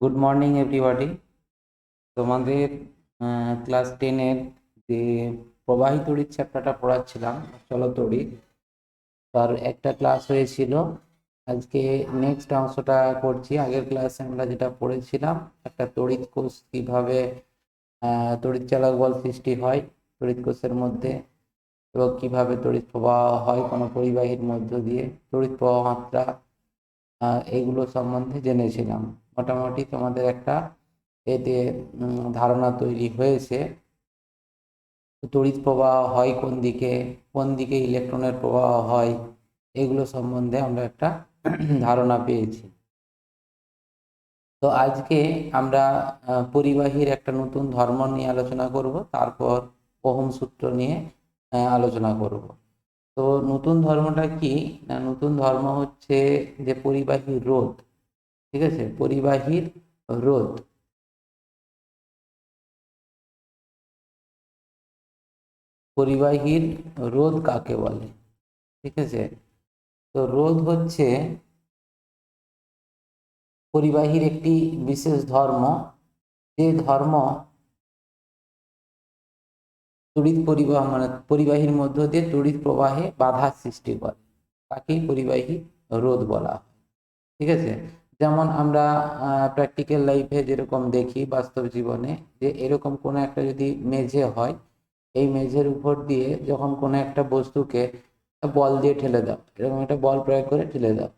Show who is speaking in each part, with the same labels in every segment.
Speaker 1: Good morning everybody. তোমাদের class 10-এর যে প্রবাহী তড়িৎ চ্যাপ্টারটা পড়াচ্ছিলাম, চলো তড়িৎ, তার একটা ক্লাস হয়েছিল। আজকে নেক্সট অংশটা করছি। আগের ক্লাসে আমরা যেটা পড়েছিলাম, একটা তড়িৎ কোষ কিভাবে তড়িৎ চালক বল সৃষ্টি হয় তড়িৎ কোষের মধ্যে, এবং কিভাবে তড়িৎ প্রবাহ হয় কোনো পরিবাহীর মধ্য দিয়ে, তড়িৎ প্রবাহ মাত্রা, এগুলো সম্বন্ধে জেনেছিলাম। মোটামুটি তোমাদের একটা এতে ধারণা তৈরি হয়েছে তড়িৎ প্রবাহ হয় কোন দিকে ইলেকট্রনের প্রবাহ হয়, এগুলো সম্বন্ধে আমরা একটা ধারণা পেয়েছি। তো আজকে আমরা পরিবাহীর একটা নতুন ধর্ম নিয়ে আলোচনা করব, তারপর ওহম সূত্র নিয়ে আলোচনা করব। তো নতুন ধর্মটা কি না, নতুন ধর্ম হচ্ছে যে পরিবাহীর রোধ। ঠিক আছে, পরিবাহীর রোধ। পরিবাহীর রোধ কাকে বলে? ঠিক আছে, তো রোধ হচ্ছে পরিবাহীর একটি বিশেষ ধর্ম, যে ধর্ম তড়িৎ পরিবাহ মানে পরিবাহীর মধ্য দিয়ে তড়িৎ প্রবাহে বাধা সৃষ্টি করে, তাকেই পরিবাহী রোধ বলা হয়। ঠিক আছে, যেমন আমরা প্র্যাকটিক্যাল লাইফে যেরকম দেখি, বাস্তব জীবনে, যে এরকম কোনো একটা যদি মেঝে হয়, এই মেঝের উপর দিয়ে যখন কোনো একটা বস্তুকে বল দিয়ে ঠেলে দাও, এরকম একটা বল প্রয়োগ করে ঠেলে দাও,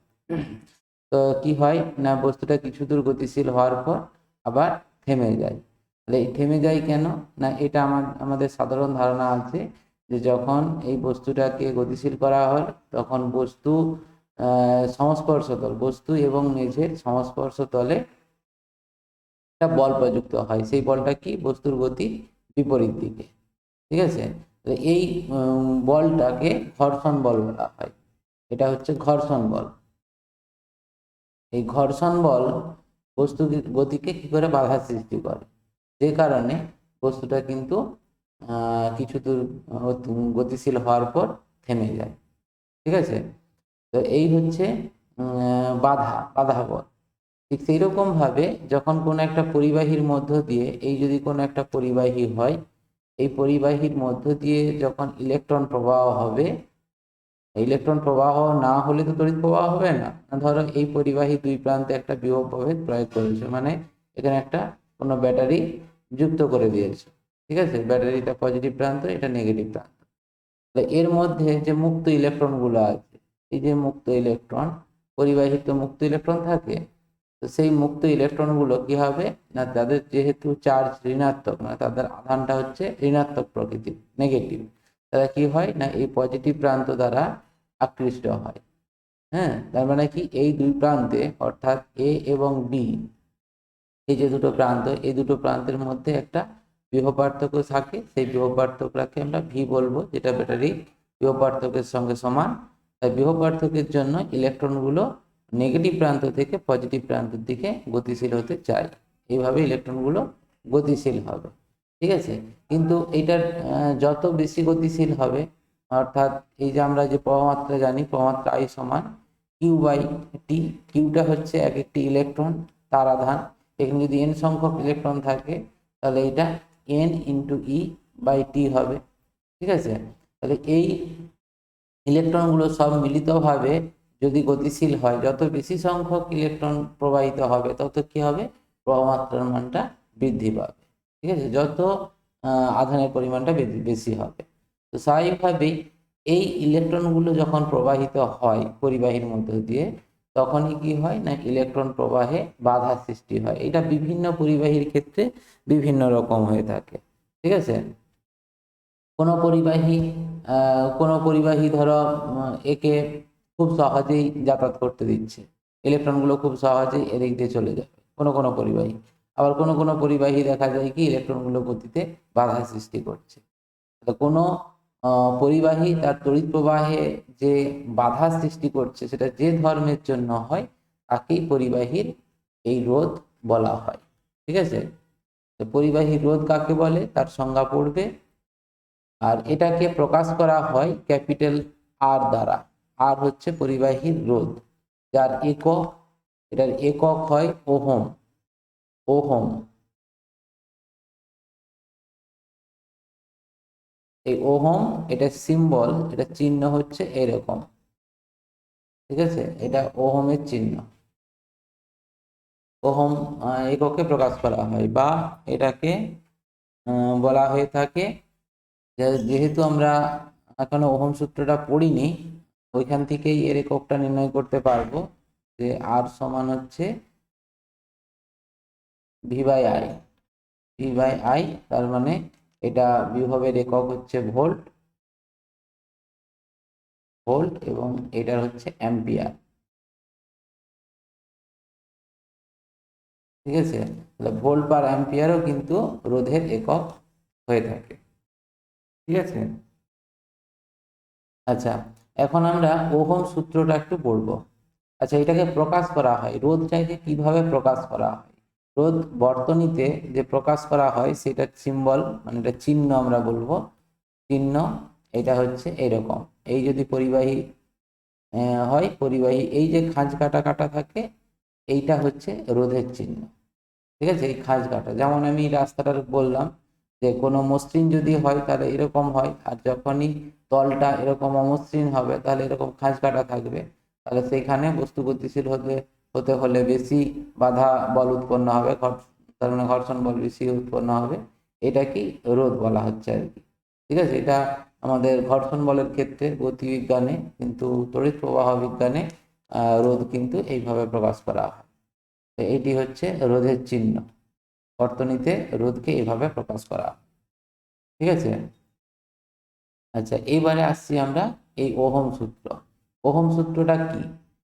Speaker 1: তো কি হয় না, বস্তুটা কিছু দূর গতিশীল হওয়ার পর আবার থেমে যায়। তাহলে এই থেমে যায় কেন না, এটা আমাদের সাধারণ ধারণা আছে যে যখন এই বস্তুটাকে গতিশীল করা হয়, তখন সংস্পর্শ তল, বস্তু এবং মেঝের সংস্পর্শ তলে একটা বল প্রযুক্ত হয়। সেই বলটা কি, বস্তুর গতি বিপরীত দিকে। ঠিক আছে, তো এই বলটাকে ঘর্ষণ বল বলা হয়। এটা হচ্ছে ঘর্ষণ বল। এই ঘর্ষণ বল বস্তু গতিকে কি করে বাধা সৃষ্টি করে, যে কারণে বস্তুটা কিন্তু কিছু দূর গতিশীল হওয়ার পর থেমে যায়। ঠিক আছে, তো এই হচ্ছে বাধা বল। ঠিক সেই রকম ভাবে যখন কোনো একটা পরিবাহীর মধ্য দিয়ে, এই যদি কোনো একটা পরিবাহী হয়, এই পরিবাহীর মধ্য দিয়ে যখন ইলেকট্রন প্রবাহ হবে, ইলেকট্রন প্রবাহ না হলে তো তড়িৎ প্রবাহ হবে না। ধরো এই পরিবাহী দুই প্রান্তে একটা বিভব প্রভেদ প্রয়োগ করেছে, মানে এখানে একটা কোনো ব্যাটারি যুক্ত করে দিয়েছে। ঠিক আছে, ব্যাটারিটা পজিটিভ প্রান্ত, এটা নেগেটিভ প্রান্ত। এর মধ্যে যে মুক্ত ইলেকট্রনগুলো আছে, এই যে মুক্ত ইলেকট্রন, পরিবাহীর তো মুক্ত ইলেকট্রন থাকে, তো সেই মুক্ত ইলেকট্রনগুলো কি হবে না, তাদের যেহেতু চার্জ ঋণাত্মক, মানে তাদের আধানটা হচ্ছে ঋণাত্মক প্রকৃতির, নেগেটিভ, তারা কি হয় না এই পজিটিভ প্রান্ত দ্বারা আকৃষ্ট হয়। হ্যাঁ, তার মানে কি, এই দুই প্রান্তে অর্থাৎ এ এবং বি, এই যে দুটো প্রান্ত, এই দুটো প্রান্তের মধ্যে একটা বিভব পার্থক্য থাকে। সেই বিভব পার্থক্যকে আমরা ভি বলবো, যেটা ব্যাটারি বিভব পার্থক্যের সঙ্গে সমান। তাই বিভব পার্থক্যের জন্য ইলেকট্রনগুলো নেগেটিভ প্রান্ত থেকে পজিটিভ প্রান্তের দিকে গতিশীল হতে চায়, এইভাবে ইলেকট্রনগুলো গতিশীল হবে। ঠিক আছে, কিন্তু এইটার যত বেশি গতিশীল হবে, অর্থাৎ এই যে আমরা যে প্রবাহমাত্রা জানি, প্রবাহমাত্রা আই সমান কিউ বাই টি। কিউটা হচ্ছে এক একটি ইলেকট্রন, তার আধান। এখানে যদি এন সংখ্যক ইলেকট্রন থাকে, তাহলে এটা N into E by T হবে। ঠিক আছে, তাহলে এই ইলেকট্রনগুলো সব মিলিতভাবে যদি গতিশীল হয়, যত বেশি সংখ্যক ইলেকট্রন প্রবাহিত হবে, তত কি হবে, প্রবাহমাত্রার মানটা বৃদ্ধি পাবে। ঠিক আছে, যত আধানের পরিমাণটা বেশি হবে। তো স্বাভাবিকভাবেই এই ইলেকট্রনগুলো যখন প্রবাহিত হয় পরিবাহীর মধ্য দিয়ে, তখনই কি হয় না, ইলেকট্রন প্রবাহে বাধা সৃষ্টি হয়। এটা বিভিন্ন পরিবাহীর ক্ষেত্রে বিভিন্ন রকম হয়ে থাকে। ঠিক আছে, কোনো পরিবাহী ধরো একে খুব সহজেই যাতায়াত করতে দিচ্ছে, ইলেকট্রনগুলো খুব সহজেই এদিক দিয়ে চলে যাবে কোনো কোনো পরিবাহী। আবার কোনো কোনো পরিবাহী দেখা যায় কি, ইলেকট্রনগুলো গতিতে বাধা সৃষ্টি করছে। তো কোনো পরিবাহী তার তড়িৎ প্রবাহে যে বাধা সৃষ্টি করছে, সেটা যে ধর্মের জন্য হয়, তাকেই পরিবাহীর এই রোধ বলা হয়। ঠিক আছে, তো পরিবাহী রোধ কাকে বলে তার সংজ্ঞা পড়বে। আর এটাকে প্রকাশ করা হয় ক্যাপিটাল আর দ্বারা। আর হচ্ছে পরিবাহীর রোধ, যার একক, এটার একক হয় ওহম। ওহম। এই ওহম, এটা সিম্বল, এটা চিহ্ন হচ্ছে এরকম, ঠিক আছে? এটা ওহমের চিহ্ন। ওহম এককে প্রকাশ করা হয়, বা এটাকে বলা হয়ে থাকে, যেহেতু আমরা এখনো ওহম সূত্রটা পড়িনি, ওইখান থেকেই এর এককটা নির্ণয় করতে পারবো, যে আর সমান হচ্ছে V by I. V by I, তার মানে এটা বিভবের একক হচ্ছে ভোল্ট, ভোল্ট, এবং এটার হচ্ছে অ্যাম্পিয়ার, ঠিক আছে? তাহলে ভোল্ট পার অ্যাম্পিয়ারও কিন্তু রোধের একক হয়ে থাকে, ঠিক আছে? আচ্ছা, এখন আমরা ওহম সূত্রটা একটু পড়বো। আচ্ছা, এটাকে প্রকাশ করা হয়, রোধটাকে কিভাবে প্রকাশ করা হয়? রোধ বর্তনীতে যে প্রকাশ করা হয় সেটা সিম্বল, মানে এটা চিহ্ন আমরা বলবো, চিহ্ন। এটা হচ্ছে এরকম, এই যদি পরিবাহী হয়, পরিবাহী এই যে খাঁজ কাটা কাটা থাকে, এইটা হচ্ছে রোধের চিহ্ন, ঠিক আছে? এই খাঁজ কাটা, যেমন আমি রাস্তাটার বললাম যে কোনো মসৃণ যদি হয় তাহলে এরকম হয়, আর যখনই তলটা এরকম অমসৃণ হবে তাহলে এরকম খাঁজ কাটা থাকবে। তাহলে সেইখানে বস্তু গতিশীল হতে হতে হলে বেশি বাধা বল উৎপন্ন হবে, তার মানে ঘর্ষণ বল বেশি উৎপন্ন হবে। এটা কি রোধ বলা হচ্ছে আর কি, ঠিক আছে? এটা আমাদের ঘর্ষণ বলের ক্ষেত্রে গতিবিজ্ঞানে, কিন্তু তড়িৎ প্রবাহ বিজ্ঞানে রোধ কিন্তু এইভাবে প্রকাশ করা হয়। তো এটি হচ্ছে রোধের চিহ্ন, বর্তনীতে রোধকে এইভাবে প্রকাশ করা, ঠিক আছে? আচ্ছা, এইবারে আসছি আমরা এই ওহম সূত্র। ওহম সূত্রটা কি?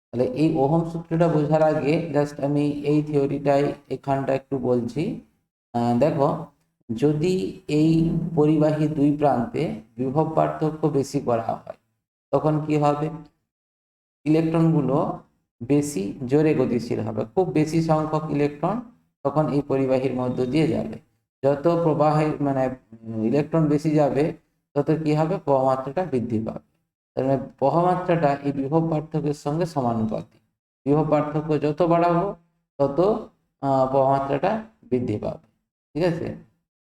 Speaker 1: তাহলে এই ওহম সূত্রটা বোঝার আগে জাস্ট আমি এই থিওরিটাই এখানটা একটু বলছি। দেখো, যদি এই পরিবাহী দুই প্রান্তে বিভব পার্থক্য বেশি করা হয়, তখন কি হবে? ইলেকট্রনগুলো বেশি জোরে গতিশীল হবে, খুব বেশি সংখ্যক ইলেকট্রন তখন এই পরিবাহীর মধ্য দিয়ে যাবে। যত প্রবাহের মানে ইলেকট্রন বেশি যাবে, তত কি হবে? প্রবাহমাত্রাটা বৃদ্ধি পাবে। তার মানে প্রবাহমাত্রাটা এই বিভব পার্থক্যের সঙ্গে সমানুপাতিক। বিভব পার্থক্য যত বাড়াবো, তত প্রবাহমাত্রাটা বৃদ্ধি পাবে, ঠিক আছে?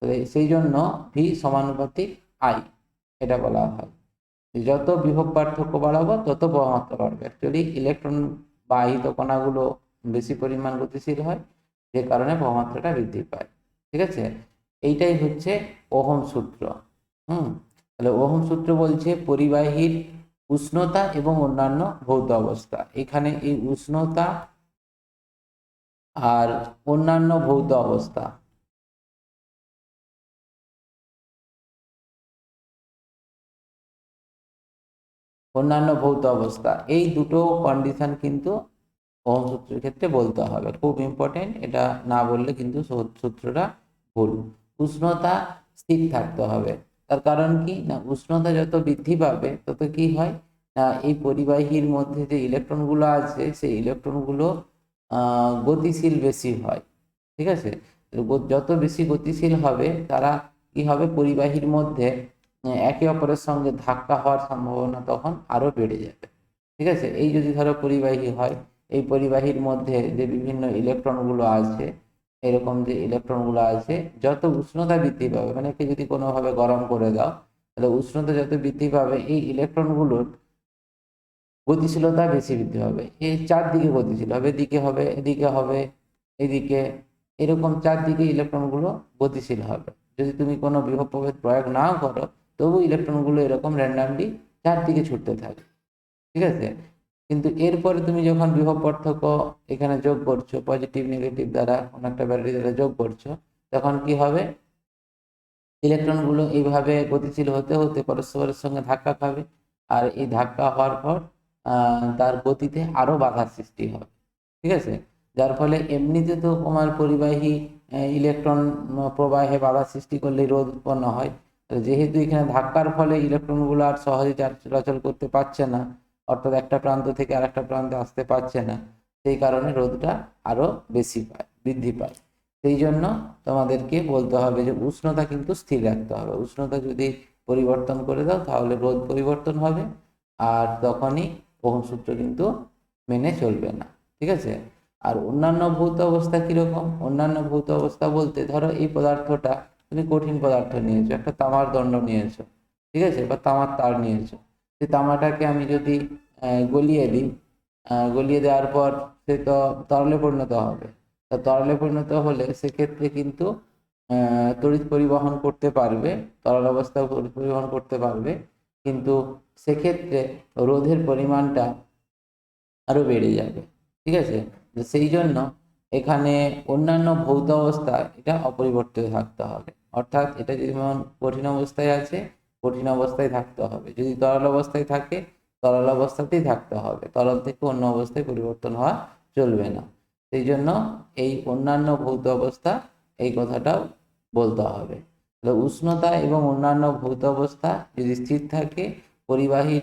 Speaker 1: তো সেই জন্য ভি সমানুপাতিক আই, এটা বলা হয়। যত বিভব পার্থক্য বাড়াবো তত প্রবাহমাত্রা বাড়বে। অ্যাকচুয়ালি ইলেকট্রন বা আহিত কণাগুলো বেশি পরিমাণ গতিশীল হয়, যে কারণে প্রবাহমাত্রাটা বৃদ্ধি পায়, ঠিক আছে? এইটাই হচ্ছে ওহম সূত্র। হুম। তাহলে ওহম সূত্র বলছে পরিবাহীর উষ্ণতা এবং অন্যান্য ভৌত অবস্থা। এখানে এই উষ্ণতা আর অন্যান্য ভৌত অবস্থা, অন্যান্য ভৌত অবস্থা, এই দুটো কন্ডিশন কিন্তু ওহম সূত্রের ক্ষেত্রে বলতে হবে, খুব ইম্পর্টেন্ট। এটা না বললে কিন্তু সূত্রটা ভুল। উষ্ণতা স্থির থাকতে হবে, তার কারণ কি না, উষ্ণতা যত বৃদ্ধি পাবে তত কি হয় না, এই পরিবাহীর মধ্যে যে ইলেকট্রনগুলো আছে সেই ইলেকট্রনগুলো গতিশীল বেশি হয়, ঠিক আছে? যত বেশি গতিশীল হবে, তারা কি হবে, পরিবাহীর মধ্যে একে অপরের সঙ্গে ধাক্কা হওয়ার সম্ভাবনা তখন আরো বেড়ে যাবে, ঠিক আছে? এই যদি ধরো পরিবাহী হয়, এই পরিবাহীর মধ্যে যে বিভিন্ন ইলেকট্রনগুলো আছে, এরকম যে ইলেকট্রনগুলো আছে, যত উষ্ণতা বৃদ্ধি পাবে, মানে একে যদি কোনোভাবে গরম করে দাও, তাহলে উষ্ণতা যত বৃদ্ধি পাবে এই ইলেকট্রনগুলোর গতিশীলতা বেশি বৃদ্ধি হবে। এই চারদিকে গতিশীল হবে, এদিকে হবে, এদিকে হবে, এদিকে, এরকম চারদিকে ইলেকট্রনগুলো গতিশীল হবে। যদি তুমি কোনো বিভব প্রভেদ প্রয়োগ নাও করো, তবু ইলেকট্রনগুলো এরকম র্যান্ডামলি চারদিকে ছুটতে থাকে, ঠিক আছে? কিন্তু এরপরে তুমি যখন বিভব পার্থক্য এখানে যোগ করছো, পজিটিভ নেগেটিভ দ্বারা কোনো একটা ব্যাটারি দ্বারা যোগ করছো, তখন কি হবে? ইলেকট্রনগুলো এইভাবে গতিশীল হতে হতে পরস্পরের সঙ্গে ধাক্কা খাবে, আর এই ধাক্কা হওয়ার পর তার গতিতে আরো বাধার সৃষ্টি হবে, ঠিক আছে? যার ফলে এমনিতে তো তোমার পরিবাহী ইলেকট্রন প্রবাহে বাধা সৃষ্টি করলে রোধ উৎপন্ন হয়। যেহেতু এখানে ধাক্কার ফলে ইলেকট্রনগুলো আর সহজে চলাচল করতে পারছে না, অর্থাৎ একটা প্রান্ত থেকে আরেকটা প্রান্তে আসতে পারছে না, সেই কারণে রোধটা আরো বেশি পায়, বৃদ্ধি পায়। সেই জন্য তোমাদেরকে বলতে হবে যে উষ্ণতা কিন্তু স্থির রাখতে হবে। উষ্ণতা যদি পরিবর্তন করে দাও তাহলে রোধ পরিবর্তন হবে, আর তখনই ওহম সূত্র কিন্তু মেনে চলবে না, ঠিক আছে? আর অন্যান্য ভৌত অবস্থা কীরকম? অন্যান্য ভৌত অবস্থা বলতে ধরো এই পদার্থটা তুমি কঠিন পদার্থ নিয়েছো, একটা তামার দণ্ড নিয়েছো, ঠিক আছে, বা তামার তার নিয়েছো। সেই তামাটাকে আমি যদি গলিয়ে দিই, গলিয়ে দেওয়ার পর সে তো তরলে পরিণত হবে। তা তরলে পরিণত হলে সেক্ষেত্রে কিন্তু তড়িৎ পরিবহন করতে পারবে, তরল অবস্থায় তড়িৎ পরিবহন করতে পারবে, কিন্তু সেক্ষেত্রে রোধের পরিমাণটা আরো বেড়ে যাবে, ঠিক আছে। তো সেই জন্য এখানে অন্যান্য ভৌত অবস্থা এটা অপরিবর্তিত থাকতে হবে, অর্থাৎ এটা যেমন কঠিন অবস্থায় আছে কঠিন অবস্থায় থাকতে হবে, যদি তরল অবস্থায় থাকে তরল অবস্থাতেই থাকতে হবে, তরল থেকে অন্য অবস্থায় পরিবর্তন হওয়া চলবে না। সেই জন্য এই অন্যান্য ভৌত অবস্থা এই কথাটাও বলতে হবে। উষ্ণতা এবং অন্যান্য ভৌত অবস্থা যদি স্থির থাকে, পরিবাহী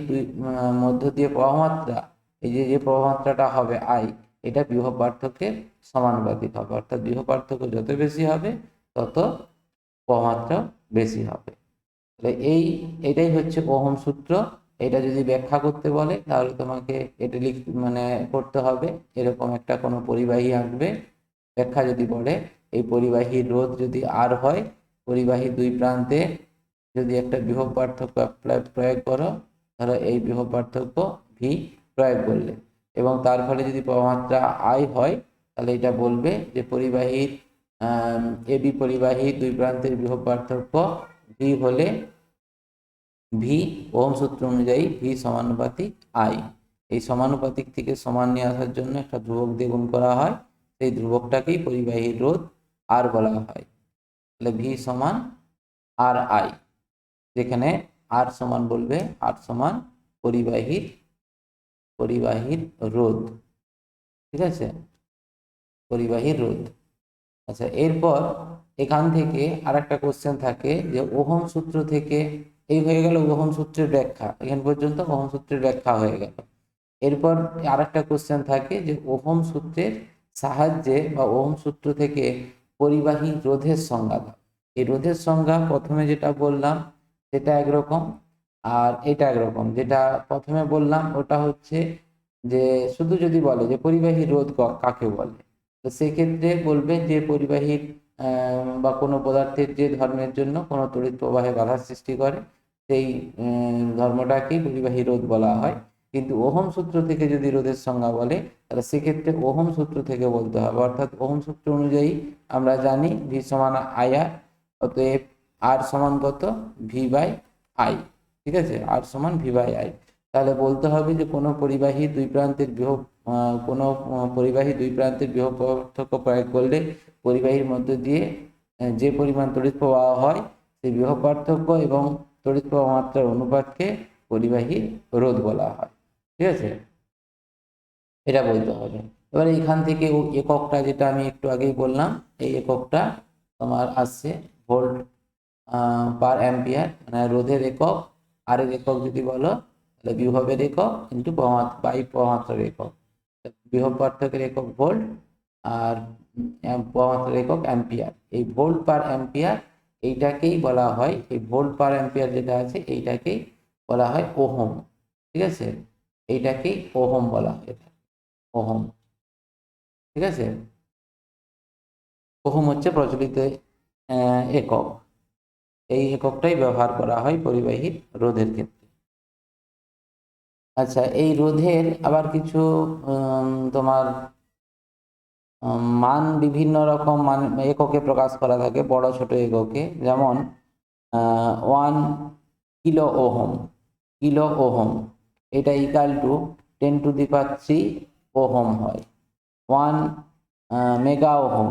Speaker 1: মধ্য দিয়ে প্রবাহমাত্রা, এই যে প্রবাহমাত্রাটা হবে আই, এটা বিভব পার্থক্যের সমানুপাতিক হবে, অর্থাৎ বিভব পার্থক্য যত বেশি হবে তত প্রবাহমাত্রা বেশি হবে। তাহলে এটাই হচ্ছে ওহম সূত্র। এটা যদি ব্যাখ্যা করতে বলে তাহলে তোমাকে এটা করতে হবে, এরকম একটা কোনো পরিবাহী আঁকবে। ব্যাখ্যা যদি বলে এই পরিবাহীর রোধ যদি আর হয়, পরিবাহী দুই প্রান্তে যদি একটা বিভব পার্থক্য প্রয়োগ করো, ধরো এই বিভব পার্থক্য ভি প্রয়োগ করলে, এবং তার ফলে যদি প্রবাহমাত্রা আই হয়, তাহলে এটা বলবে যে পরিবাহীর এবি পরিবাহী দুই প্রান্তের বিভব পার্থক্য ভি হলে ভি ওহম সূত্র অনুযায়ী ভি সমানুপাতিক আই। এই সমানুপাতিক থেকে সমান নিয়ে আসার জন্য একটা ধ্রুবক দিয়ে গুণ করা হয়, সেই ধ্রুবকটাকেই পরিবাহীর রোধ আর বলা হয়। তাহলে ভি সমান আর আই, যেখানে আর সমান বলবে আর সমান পরিবাহীর রোধ, ঠিক আছে, পরিবাহীর রোধ। আচ্ছা, এরপর এখান থেকে আর একটা কোশ্চেন থাকে যে ওহম সূত্র থেকে, এই হয়ে গেল ওহম সূত্রের ব্যাখ্যা, এখান পর্যন্ত ওহম সূত্রের ব্যাখ্যা হয়ে গেল। এরপর আর একটা কোশ্চেন থাকে যে ওহম সূত্রের সাহায্যে বা ওহম সূত্র থেকে পরিবাহী রোধের সংজ্ঞা দাও। এই রোধের সংজ্ঞা প্রথমে যেটা বললাম সেটা একরকম, আর এটা একরকম। যেটা প্রথমে বললাম ওটা হচ্ছে যে শুধু যদি বলে যে পরিবাহী রোধ কাকে বলে, তো সেক্ষেত্রে বলবে যে পরিবাহীর বা কোনো পদার্থের যে ধর্মের জন্য কোনো তড়িৎ প্রবাহে বাধা সৃষ্টি করে সেই ধর্মটাকেই পরিবাহী রোধ বলা হয়। কিন্তু ওহম সূত্র থেকে যদি রোধের সংজ্ঞা বলে তাহলে সেক্ষেত্রে ওহম সূত্র থেকে বলতে হবে, অর্থাৎ ওহম সূত্র অনুযায়ী আমরা জানি ভি সমান আইআর, অতএব আর সমান কত ভি বাই আই, ঠিক আছে, আর সমান ভি বাই আই। তাহলে বলতে হবে যে কোনো পরিবাহী দুই প্রান্তের বিভব পার্থক্য প্রয়োগ করলে পরিবাহীর মধ্য দিয়ে যে পরিমাণ তড়িৎ প্রবাহ হয় সেই বিভব পার্থক্য এবং তড়িৎ প্রবাহ মাত্রার অনুপাতকে পরিবাহী রোধ বলা হয়, ঠিক আছে, এটা বলতে হবে। এবার এইখান থেকে এককটা যেটা আমি একটু আগেই বললাম, এই এককটা তোমার আসছে ভোল্ট পার অ্যাম্পিয়ার, মানে রোধের একক। আর এর একক যদি বলো তাহলে বিভবের একক ইন্টু প্রবাহমাত্রার একক। বিভব পার্থক্যের একক ভোল্ট আর প্রবাহমাত্রার একক অ্যাম্পিয়ার। এই ভোল্ট পার অ্যাম্পিয়ার এইটাকেই বলা হয়, এই ভোল্ট পার অ্যাম্পিয়ার যেটা আছে এইটাকেই বলা হয় ওহম, ঠিক আছে, এইটাকেই ওহম বলা হয়, ওহম, ঠিক আছে। ওহম হচ্ছে প্রচলিত একক, এই এককটাই ব্যবহার করা হয় পরিবাহী রোধের ক্ষেত্রে। আচ্ছা, এই রোধের আবার কিছু তোমার মান বিভিন্ন রকম মান এককে প্রকাশ করা থাকে, বড় ছোট এককে, যেমন 1 কিলো ওহম এটা ইকাল টু 10⁻³ ওহম হয়। 1 মেগা ওহম,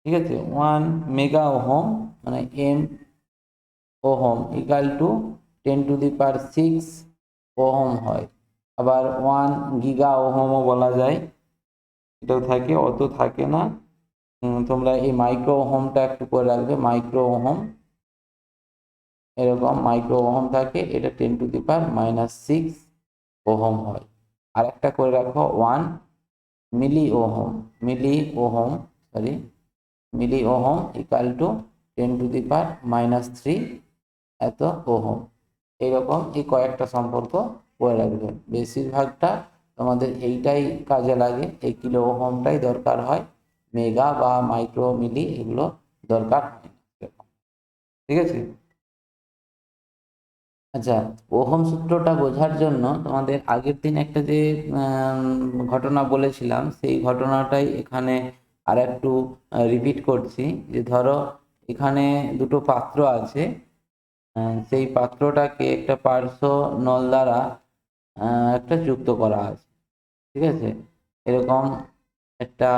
Speaker 1: ঠিক আছে, 1 মেগা ওহম মানে M ohm equal to 10⁶ ohm হয়। আবার 1 গিগা ওহমও বলা যায়, এটাও থাকে, অত থাকে না। তোমরা এই মাইক্রো ওহমটা একটু করে রাখবে, মাইক্রো ওহম, এরকম মাইক্রো ওহম থাকে, এটা 10⁻⁻6 ওহম হয়। আর একটা করে রাখো 1 মিলি ওহম ইকাল টু 10⁻³ এত ওহম। এইরকম এই কয়েকটা সম্পর্ক করে রাখবে, বেশিরভাগটা তোমাদের এইটাই কাজে লাগে, এই কিলো ওহমটাই দরকার হয়, মেগা বা মাইক্রো মিলি এগুলো দরকার হয় না। ঠিক আছে। আচ্ছা, ওহম সূত্রটা বোঝার জন্য তোমাদের আগের দিন একটা যে ঘটনা বলেছিলাম, সেই ঘটনাটাই এখানে আর একটু রিপিট করছি। যে ধরো এখানে দুটো পাত্র আছে, সেই পাত্রটাকে একটা পার্শ্ব নল দ্বারা একটা যুক্ত করা আছে। ঠিক আছে, এরকম একটা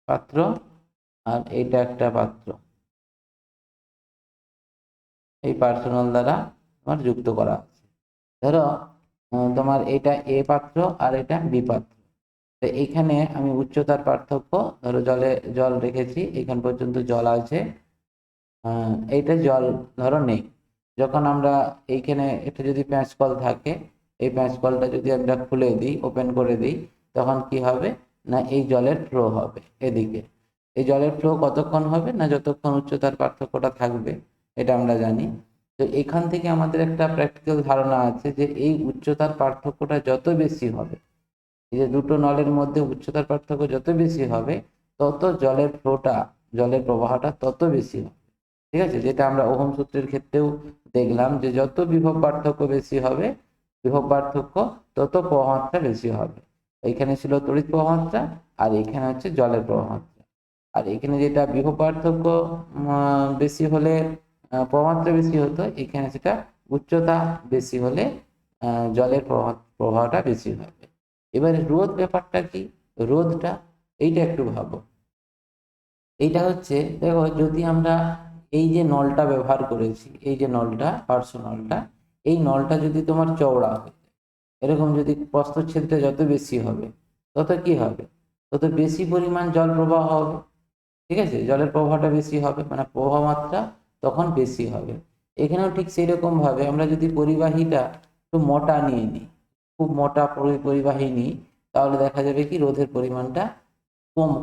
Speaker 1: পাত্র আর এটা একটা পাত্র, এই পার্সোনাল দ্বারা তোমার যুক্ত করা আছে। ধরো তোমার এটা এ পাত্র আর এটা বি পাত্র। তো এইখানে আমি উচ্চতার পার্থক্য, ধরো জল রেখেছি, এখান পর্যন্ত জল আছে, এইটা জল ধরো নেই। যখন আমরা এইখানে এটা যদি প্যাঁচ কল থাকে, এই প্যাঁচ কলটা যদি আমরা খুলে দিই, ওপেন করে দিই, তখন কি হবে না এই জলের ফ্লো হবে এদিকে। এই জলের ফ্লো কতক্ষণ হবে না যতক্ষণ উচ্চতার পার্থক্যটা থাকবে, এটা আমরা জানি। তো এখান থেকে আমাদের একটা প্র্যাকটিক্যাল ধারণা আছে যে এই উচ্চতার পার্থক্যটা যত বেশি হবে, এই যে দুটো নলের মধ্যে উচ্চতার পার্থক্য যত বেশি হবে, তত জলের ফ্লোটা, জলের প্রবাহটা তত বেশি হবে। ঠিক আছে, যেটা আমরা ওহম সূত্রের ক্ষেত্রেও দেখলাম যে যত বিভব পার্থক্য বেশি হবে, বিভব পার্থক্য তত প্রবাহমাত্রা বেশি হবে। এইখানে ছিল তড়িৎ প্রবাহমাত্রা, আর এখানে হচ্ছে জলের প্রবাহমাত্রা। আর এখানে যেটা বিভব পার্থক্য বেশি হলে প্রবাহমাত্রা বেশি হতো, এখানে সেটা উচ্চতা বেশি হলে জলের প্রবাহটা বেশি হবে। এবারে রোধ ব্যাপারটা কি, রোধটা এইটা একটু ভাবো। এইটা হচ্ছে দেখো, যদি আমরা এই যে নলটা ব্যবহার করেছি, এই যে নলটা পার্শ্ব নলটা, এই নলটা যদি তোমার চওড়া হয়, এরকম যদি প্রস্থচ্ছেদটা যত বেশি হবে, তত কি হবে, তত বেশি পরিমাণ জল প্রবাহ হবে। ঠিক আছে, জলের প্রবাহটা বেশি হবে, মানে প্রবাহ মাত্রা তখন বেশি হবে। এখানেও ঠিক সেই রকম ভাবে আমরা যদি পরিবাহীটা একটু মোটা নিয়ে নিই, খুব মোটা পরিবাহী নিই, তাহলে দেখা যাবে কি রোধের পরিমাণটা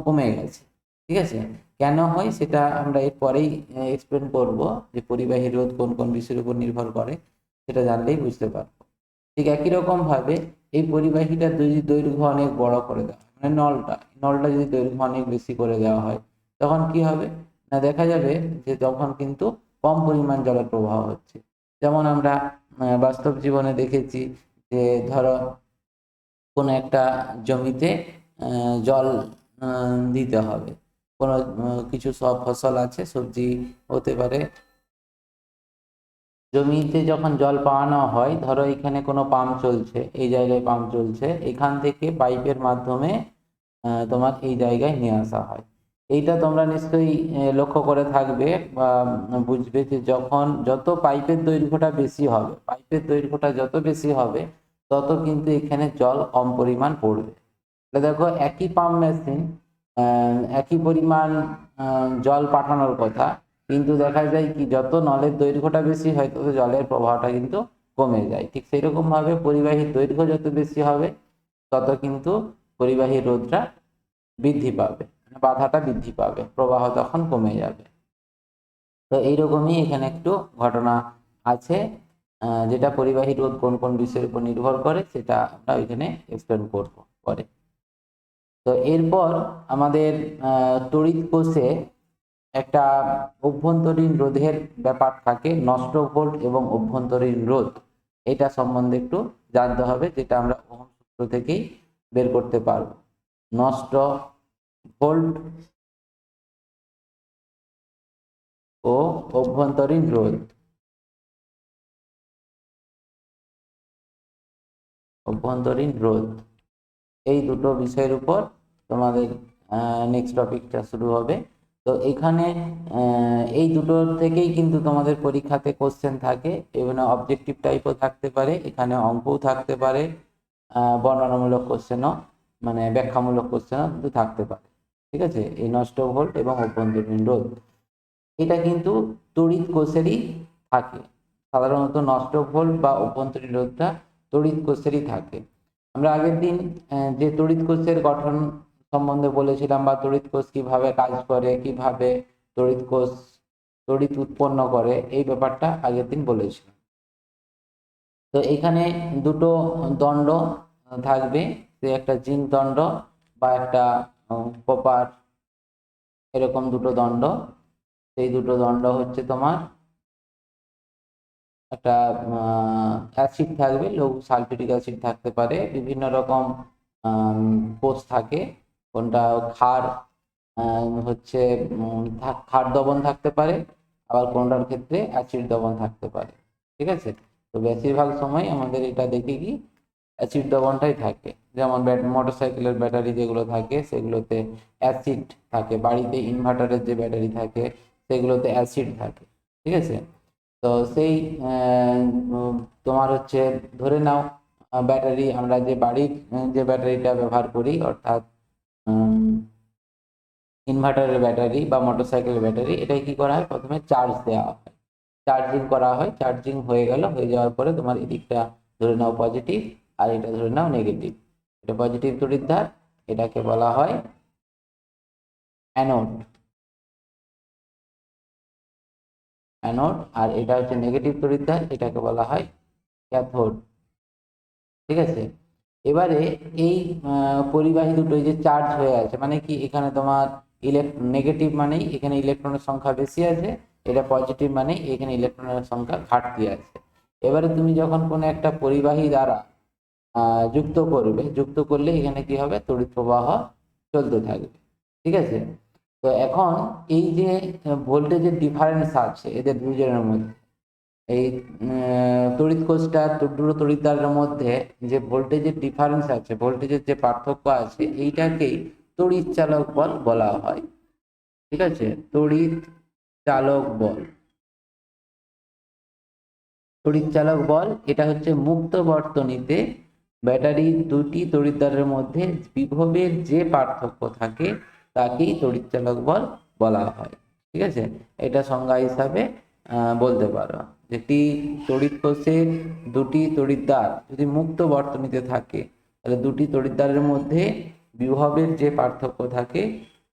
Speaker 1: কমে গেছে। ঠিক আছে, কেন হয় সেটা আমরা এর পরেই এক্সপ্লেন করব, যে পরিবাহী রোধ কোন কোন বিষয়ের উপর নির্ভর করে, সেটা জানলেই বুঝতে পারবো। ঠিক একই রকম ভাবে এই পরিবাহীটার যদি দৈর্ঘ্য অনেক বড় করে দেওয়া হয়, মানে নলটা যদি দৈর্ঘ্য অনেক বেশি করে দেওয়া হয়, তখন কি হবে না দেখা যাবে যে তখন কিন্তু কম পরিমাণ জলের প্রবাহ হচ্ছে। যেমন আমরা বাস্তব জীবনে দেখেছি যে ধরো কোনো একটা জমিতে জল দিতে হবে, কোনো কিছু সব ফসল আছে, সবজি হতে পারে, জমিতে যখন জল পাওয়ানো হয়, ধরো এখানে কোনো পাম্প চলছে, এই জায়গায় পাম্প চলছে, এখান থেকে পাইপের মাধ্যমে তোমার এই জায়গায় নিয়ে আসা হয়। এইটা তোমরা নিশ্চয়ই লক্ষ্য করে থাকবে বা বুঝবে যে যখন যত পাইপের দৈর্ঘ্যটা বেশি হবে, পাইপের দৈর্ঘ্যটা যত বেশি হবে, তত কিন্তু এখানে জল কম পরিমাণ পড়বে। দেখো একই পাম্প মেশিন, একই পরিমাণ জল পাঠানোর কথা, কিন্তু দেখা যায় কি যত নলের দৈর্ঘ্যটা বেশি হয়, তত জলের প্রবাহটা কিন্তু কমে যায়। ঠিক সেই রকম ভাবে পরিবাহীর দৈর্ঘ্য যত বেশি হবে, তত কিন্তু পরিবাহী রোধটা বৃদ্ধি পাবে, বাধাটা বৃদ্ধি পাবে, প্রবাহ তখন কমে যাবে। তো এইরকমই এখানে একটু ঘটনা আছে, যেটা পরিবাহী রোধ কোন কোন বিষয়ের উপর নির্ভর করে, সেটা আমরা এখানে এক্সপ্লেন করবো পরে। তো এরপর আমাদের তড়িৎ কোষে একটা অভ্যন্তরীণ রোধের ব্যাপার থাকে, নষ্ট ভোল্ট এবং অভ্যন্তরীণ রোধ, এটা সম্বন্ধে একটু জানতে হবে, যেটা আমরা ওহম সূত্র থেকেই বের করতে পারবো। নষ্ট ভোল্ট ও অভ্যন্তরীণ রোধ, অভ্যন্তরীণ রোধ, এই দুটো বিষয়ের উপর তোমাদের নেক্সট টপিকটা শুরু হবে। তো এখানে এই দুটো থেকেই কিন্তু তোমাদের পরীক্ষাতে কোশ্চেন থাকে, বিভিন্ন অবজেক্টিভ টাইপও থাকতে পারে, এখানে অঙ্কও থাকতে পারে, বর্ণনামূলক কোশ্চেনও, মানে ব্যাখ্যামূলক কোশ্চেনও কিন্তু থাকতে পারে। ঠিক আছে, এই নষ্ট ভোল্ট এবং অভ্যন্তরীণ রোধ, এটা কিন্তু তড়িৎ কোষেরই থাকে। সাধারণত নষ্ট ভোল্ট বা অভ্যন্তরীণ রোধটা তড়িৎ কোষেরই থাকে। আমরা আগের দিন যে তড়িৎ কোষের গঠন সম্বন্ধে বলেছিলাম, বা তড়িৎ কোষ কিভাবে কাজ করে, কিভাবে তড়িৎ কোষ তড়িৎ উৎপন্ন করে, এই ব্যাপারটা আগের দিন বলেছিলাম। তো তো এখানে দুটো দণ্ড থাকবে, সে একটা জিঙ্ক দণ্ড বা একটা কপার, এরকম দুটো দণ্ড। সেই দুটো দণ্ড হচ্ছে তোমার একটা অ্যাসিড থাকবে, লঘু সালফিউরিক অ্যাসিড থাকতে পারে, বিভিন্ন রকম কোষ থাকে, কোনটা ক্ষার হচ্ছে ক্ষার দ্রবণ থাকতে পারে, আবার কোনটার ক্ষেত্রে অ্যাসিড দ্রবণ থাকতে পারে। ঠিক আছে, তো বেশিরভাগ সময় আমাদের এটা দেখি কি অ্যাসিড দ্রবণটাই থাকে। যেমন মোটরসাইকেলের ব্যাটারি যেগুলো থাকে সেগুলোতে অ্যাসিড থাকে, বাড়িতে ইনভার্টারের যে ব্যাটারি থাকে সেগুলোতে অ্যাসিড থাকে। ঠিক আছে, তো সেই তোমার হচ্ছে ধরে নাও ব্যাটারি, আমরা যে বাড়ির যে ব্যাটারিটা ব্যবহার করি, অর্থাৎ ইনভার্টারের ব্যাটারি বা মোটরসাইকেলের ব্যাটারি, এটাই কি করা হয়, প্রথমে চার্জ দেওয়া হয়, চার্জিং করা হয়। চার্জিং হয়ে গেল, হয়ে যাওয়ার পরে তোমার এদিকটা ধরে নাও পজিটিভ আর এটা ধরে নাও নেগেটিভ। এটা পজিটিভ তড়িৎদ্বার, এটাকে বলা হয় অ্যানোড, অ্যানোড। আর এটা হচ্ছে নেগেটিভ তড়িৎদ্বার, এটাকে বলা হয় ক্যাথোড। ঠিক আছে, এবারে এই পরিবাহী দুটো যে চার্জ হয়ে আছে, মানে কি এখানে তোমার নেগেটিভ মানেই এখানে ইলেকট্রনের সংখ্যা বেশি আছে, এটা পজিটিভ মানেই এখানে ইলেকট্রনের সংখ্যা ঘাটতি আছে। এবারে তুমি যখন কোনো একটা পরিবাহী দ্বারা যুক্ত করবে, যুক্ত করলে এখানে কি হবে, তড়িৎ প্রবাহ চলতে থাকবে। ঠিক আছে, তো এখন এই যে ভোল্টেজের ডিফারেন্স আছে এদের দুজনের মধ্যে, এই তড়িৎ কোষটা দুটো তড়িৎদ্বারের মধ্যে যে ভোল্টেজের ডিফারেন্স আছে, ভোল্টেজের যে পার্থক্য আছে, এইটাকেই তড়িৎ চালক বল বলা হয়। ঠিক আছে, তড়িৎ চালক বল, তড়িৎ চালক বল এটা হচ্ছে মুক্ত বর্তনীতে ব্যাটারি দুটি তড়িৎদ্বারের মধ্যে বিভবের যে পার্থক্য থাকে তাকেই তড়িৎ চালক বল বলা হয়। ঠিক আছে, এটা সংজ্ঞা হিসাবে বলতে পারো, যেটি তড়িৎ কোষের দুটি তড়িৎদ্বার যদি মুক্ত বর্তনীতে থাকে, তাহলে দুটি তড়িৎদ্বারের মধ্যে বিভবের যে পার্থক্য থাকে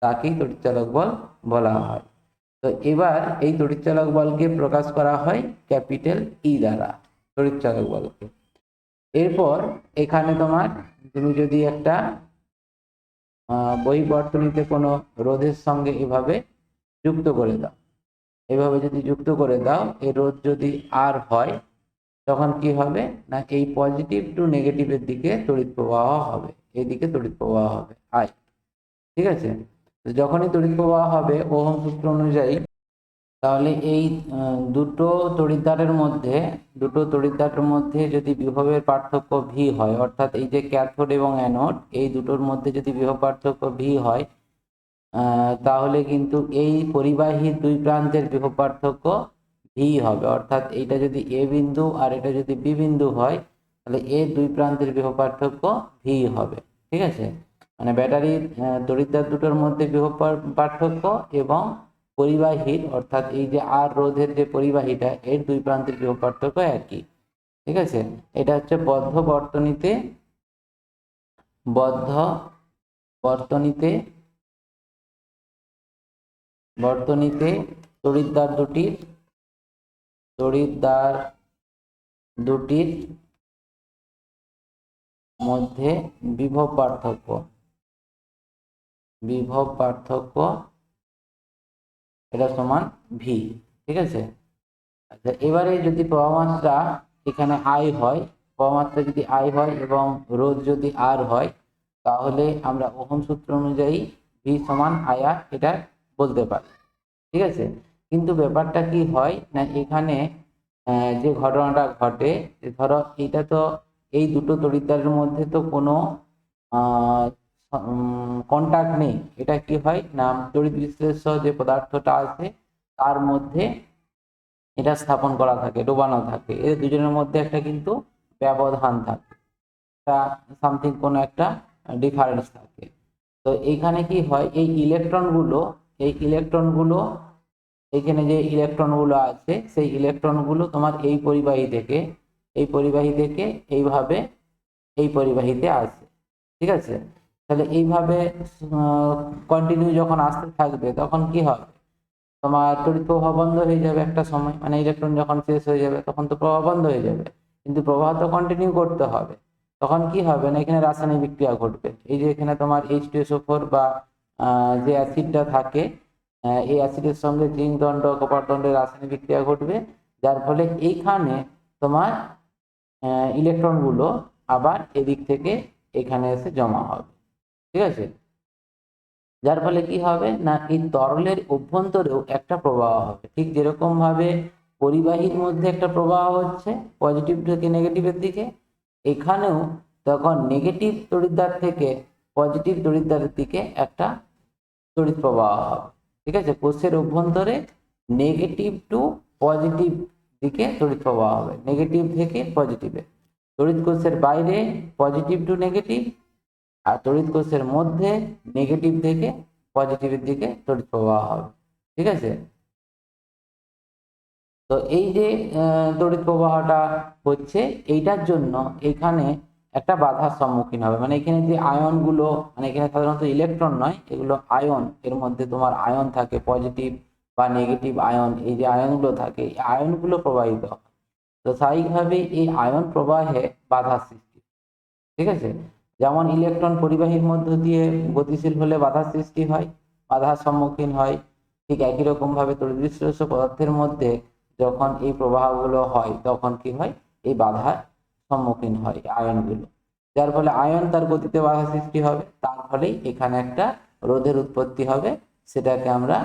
Speaker 1: তাকেই তড়িৎ চালক বল বলা হয়। তো এবার এই তড়িৎচালক বলকে প্রকাশ করা হয় ক্যাপিটাল ই দ্বারা, তড়িৎচালক বলকে। এরপর এখানে তোমার, তুমি যদি একটা বহিঃবর্তনীতে কোনো রোধের সঙ্গে এভাবে যুক্ত করে দাও, এভাবে যদি যুক্ত করে দাও, এই রোধ যদি আর হয়, তখন কি হবে না, এই পজিটিভ টু নেগেটিভের দিকে তড়িৎ প্রবাহ হবে, এইদিকে তড়িৎ প্রবাহ হবে আই। ঠিক আছে, যখনই তড়িৎ প্রবাহ হবে ওহম সূত্র অনুযায়ী, তাহলে এই দুটো তড়িৎদ্বারের মধ্যে যদি বিভবের পার্থক্য ভি হয়, অর্থাৎ এই যে ক্যাথোড এবং অ্যানোড, এই দুটোর মধ্যে যদি বিভব পার্থক্য ভি হয়, তাহলে কিন্তু এই পরিবাহীর দুই প্রান্তের বিভব পার্থক্য ভি হবে। অর্থাৎ এইটা যদি এ বিন্দু আর এটা যদি বি বিন্দু হয়, তাহলে এর দুই প্রান্তের বিভব পার্থক্য ভি হবে। ঠিক আছে, মানে ব্যাটারির তড়িৎদ্বার দুটোর মধ্যে বিভব পার্থক্য এবং পরিবাহীর, অর্থাৎ এই যে আর রোধের যে পরিবাহীটা, এর দুই প্রান্তের বিভব পার্থক্য একই। ঠিক আছে, এটা হচ্ছে বদ্ধ বর্তনীতে, বদ্ধ বর্তনীতে বর্তনীতে তড়িৎদ্বার দুটির মধ্যে বিভব পার্থক্য এটা সমান ভি। ঠিক আছে, আচ্ছা এবারে যদি প্রবাহমাত্রা এখানে আই হয়, প্রবাহমাত্রা যদি আই হয় এবং রোধ যদি আর হয়, তাহলে আমরা ওহম সূত্র অনুযায়ী ভি সমান আই আর এটা বলতে পারি। ঠিক আছে, কিন্তু ব্যাপারটা কি হয় না, এখানে যে ঘটনাটা ঘটে, ধরো এটা তো এই দুটো তড়িৎদ্বারের মধ্যে তো কোনো কন্টাক্ট নেই, এটা কি হয় না, তড়িৎ বিশ্লেষ্য যে পদার্থটা আছে তার মধ্যে এটা স্থাপন করা থাকে, ডোবানো থাকে, এর দুজনের মধ্যে একটা কিন্তু ব্যবধান থাকে, একটা সামথিং কোনো একটা ডিফারেন্স থাকে। তো এইখানে কি হয়, এই ইলেকট্রনগুলো এইখানে যে ইলেকট্রনগুলো আছে, সেই ইলেকট্রনগুলো তোমার এই পরিবাহী থেকে এইভাবে এই পরিবাহীতে আসে। ঠিক আছে, তাহলে এইভাবে কন্টিনিউ যখন আসতে থাকবে, তখন কি হবে, তোমার তড়িৎ প্রবাহ বন্ধ হয়ে যাবে একটা সময়, মানে ইলেকট্রন যখন শেষ হয়ে যাবে তখন তো প্রবাহ বন্ধ হয়ে যাবে। কিন্তু প্রবাহ তো কন্টিনিউ করতে হবে। তখন কি হবে না, এখানে রাসায়নিক বিক্রিয়া ঘটবে। এই যে এখানে তোমার H2SO4 বা যে অ্যাসিডটা থাকে, এই অ্যাসিডের সঙ্গে জিঙ্ক দণ্ড কপার দণ্ডের রাসায়নিক বিক্রিয়া ঘটবে, যার ফলে এইখানে তোমার ইলেকট্রনগুলো আবার এদিক থেকে এখানে এসে জমা হবে। ঠিক আছে, যার ফলে কি হবে না, এই তরলের অভ্যন্তরেও একটা প্রবাহ হবে। ঠিক যেরকম ভাবে পরিবাহীর মধ্যে একটা প্রবাহ হচ্ছে পজিটিভ থেকে নেগেটিভের দিকে, এখানেও তখন নেগেটিভ তড়িৎদ্বার থেকে পজিটিভ তড়িৎদ্বারের দিকে একটা তড়িৎ প্রবাহ হবে। ঠিক আছে, কোষের অভ্যন্তরে নেগেটিভ টু পজিটিভ দিকে তড়িৎ প্রবাহ হবে, নেগেটিভ থেকে পজিটিভে। তড়িৎ কোষের বাইরে পজিটিভ টু নেগেটিভ, আর তড়িৎ কোষের মধ্যে নেগেটিভ থেকে পজিটিভের দিকে তড়িৎ প্রবাহ হবে। ঠিক আছে, তো এই যে তড়িৎ প্রবাহটা হচ্ছে, এইটার জন্য এখানে একটা বাধার সম্মুখীন হবে। মানে এখানে যে আয়নগুলো, মানে এখানে সাধারণত ইলেকট্রন নয়, এগুলো আয়ন, এর মধ্যে তোমার আয়ন থাকে পজিটিভ বা নেগেটিভ আয়ন। এই যে আয়নগুলো থাকে, এই আয়নগুলো প্রবাহিত হয়। তো স্বাভাবিকভাবেই এই আয়ন প্রবাহে বাধা সৃষ্টি। ঠিক আছে, যেমন ইলেকট্রন পরিবাহীর মধ্য দিয়ে গতিশীল হলে বাধার সৃষ্টি হয়, বাধার সম্মুখীন হয়, ঠিক একই রকম ভাবে তড়িৎ পদার্থের মধ্যে যখন এই প্রবাহগুলো হয় তখন কি হয়, এই বাধার সম্মুখীন হয় আয়নগুলো, যার ফলে আয়ন তার গতিতে বাধা সৃষ্টি হবে, তার ফলেই এখানে একটা রোধের উৎপত্তি হবে, সেটাকে আমরা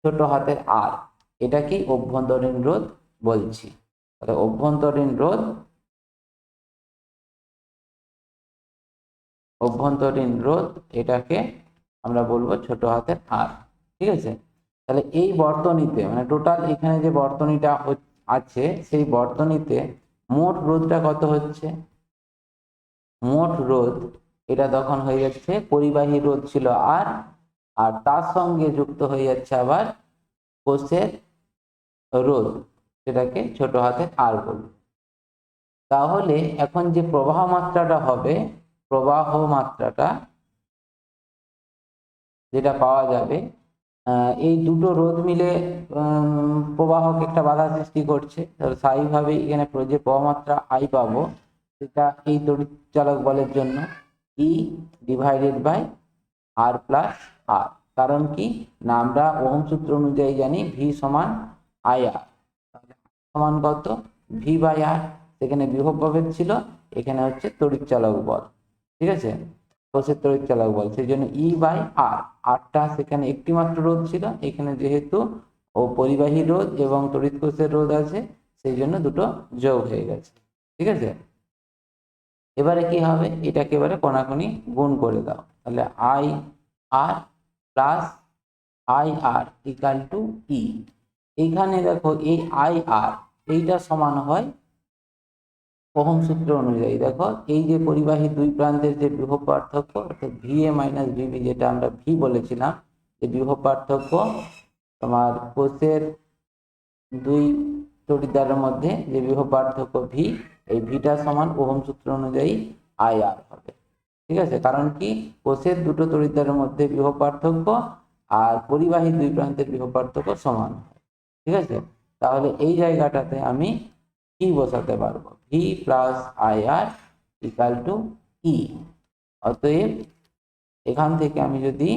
Speaker 1: ছোট হাতের আর, এটা কি অভ্যন্তরীণ রোধ বলছি। তাহলে অভ্যন্তরীণ রোধ, অভ্যন্তরীণ রোধ এটাকে আমরা বলবো ছোট হাতের আর। ঠিক আছে, তাহলে এই বর্তনীতে মানে টোটাল এখানে যে বর্তনীটা আছে, সেই বর্তনীতে মোট রোধটা কত হচ্ছে, মোট রোধ এটা তখন হয়ে যাচ্ছে, পরিবাহী রোধ ছিল আর, আর তার সঙ্গে যুক্ত হয়ে যাচ্ছে আবার কোষের রোধ, সেটাকে ছোট হাতের আর বলবো। তাহলে এখন যে প্রবাহ মাত্রাটা হবে, প্রবাহ মাত্রাটা যেটা পাওয়া যাবে, এই দুটো রোধ মিলে প্রবাহকে একটা বাধা সৃষ্টি করছে। তাহলে স্বাভাবিকভাবেই এখানে যে প্রবাহ মাত্রা আই পাবো, সেটা এই তড়িৎ চালক বলের জন্য E divided by R plus R. কারণ কি না, আমরা ওহম সূত্র অনুযায়ী জানি ভি সমান আই আর, সমান কত, ভি বাই আর। সেখানে বিভব প্রভেদ ছিল, এখানে হচ্ছে তড়িৎ চালক বল। ঠিক আছে, কোষের তড়িৎ চালক বল, সেই জন্য ই বাই আর, আরটা সেখানে একটি মাত্র রোধ ছিল, এখানে যেহেতু ও পরিবাহী রোধ এবং তড়িৎ কোষের রোধ আছে, সেই জন্য দুটো যোগ হয়ে গেছে। ঠিক আছে, এবারে কি হবে, এটাকে এবারে কোনাকুনি গুণ করে দাও, তাহলে I R plus I R equal to E. এইখানে দেখো এই আই আর এইটা সমান হয় ওহম সূত্র অনুযায়ী। দেখো এই যে পরিবাহী দুই প্রান্তের যে বিভব পার্থক্য, অর্থাৎ ভিএ মাইনাস ভিবি, যেটা আমরা ভি বলেছিলাম, যে বিভব পার্থক্য তোমার কোষের দুই তড়িৎদ্বারের মধ্যে যে বিভব পার্থক্য ভি, এই ভিটা সমান ওহম সূত্র অনুযায়ী আই আর হবে। ঠিক আছে, কারণ কি কোষের দুটো তড়িৎদ্বারের মধ্যে বিভব পার্থক্য আর পরিবাহী দুই প্রান্তের বিভব পার্থক্য সমান হয়। ঠিক আছে, তাহলে এই জায়গাটাতে আমি কি বসাতে পারবো, V plus I R equal to E. অতএব এখান থেকে আমি যদি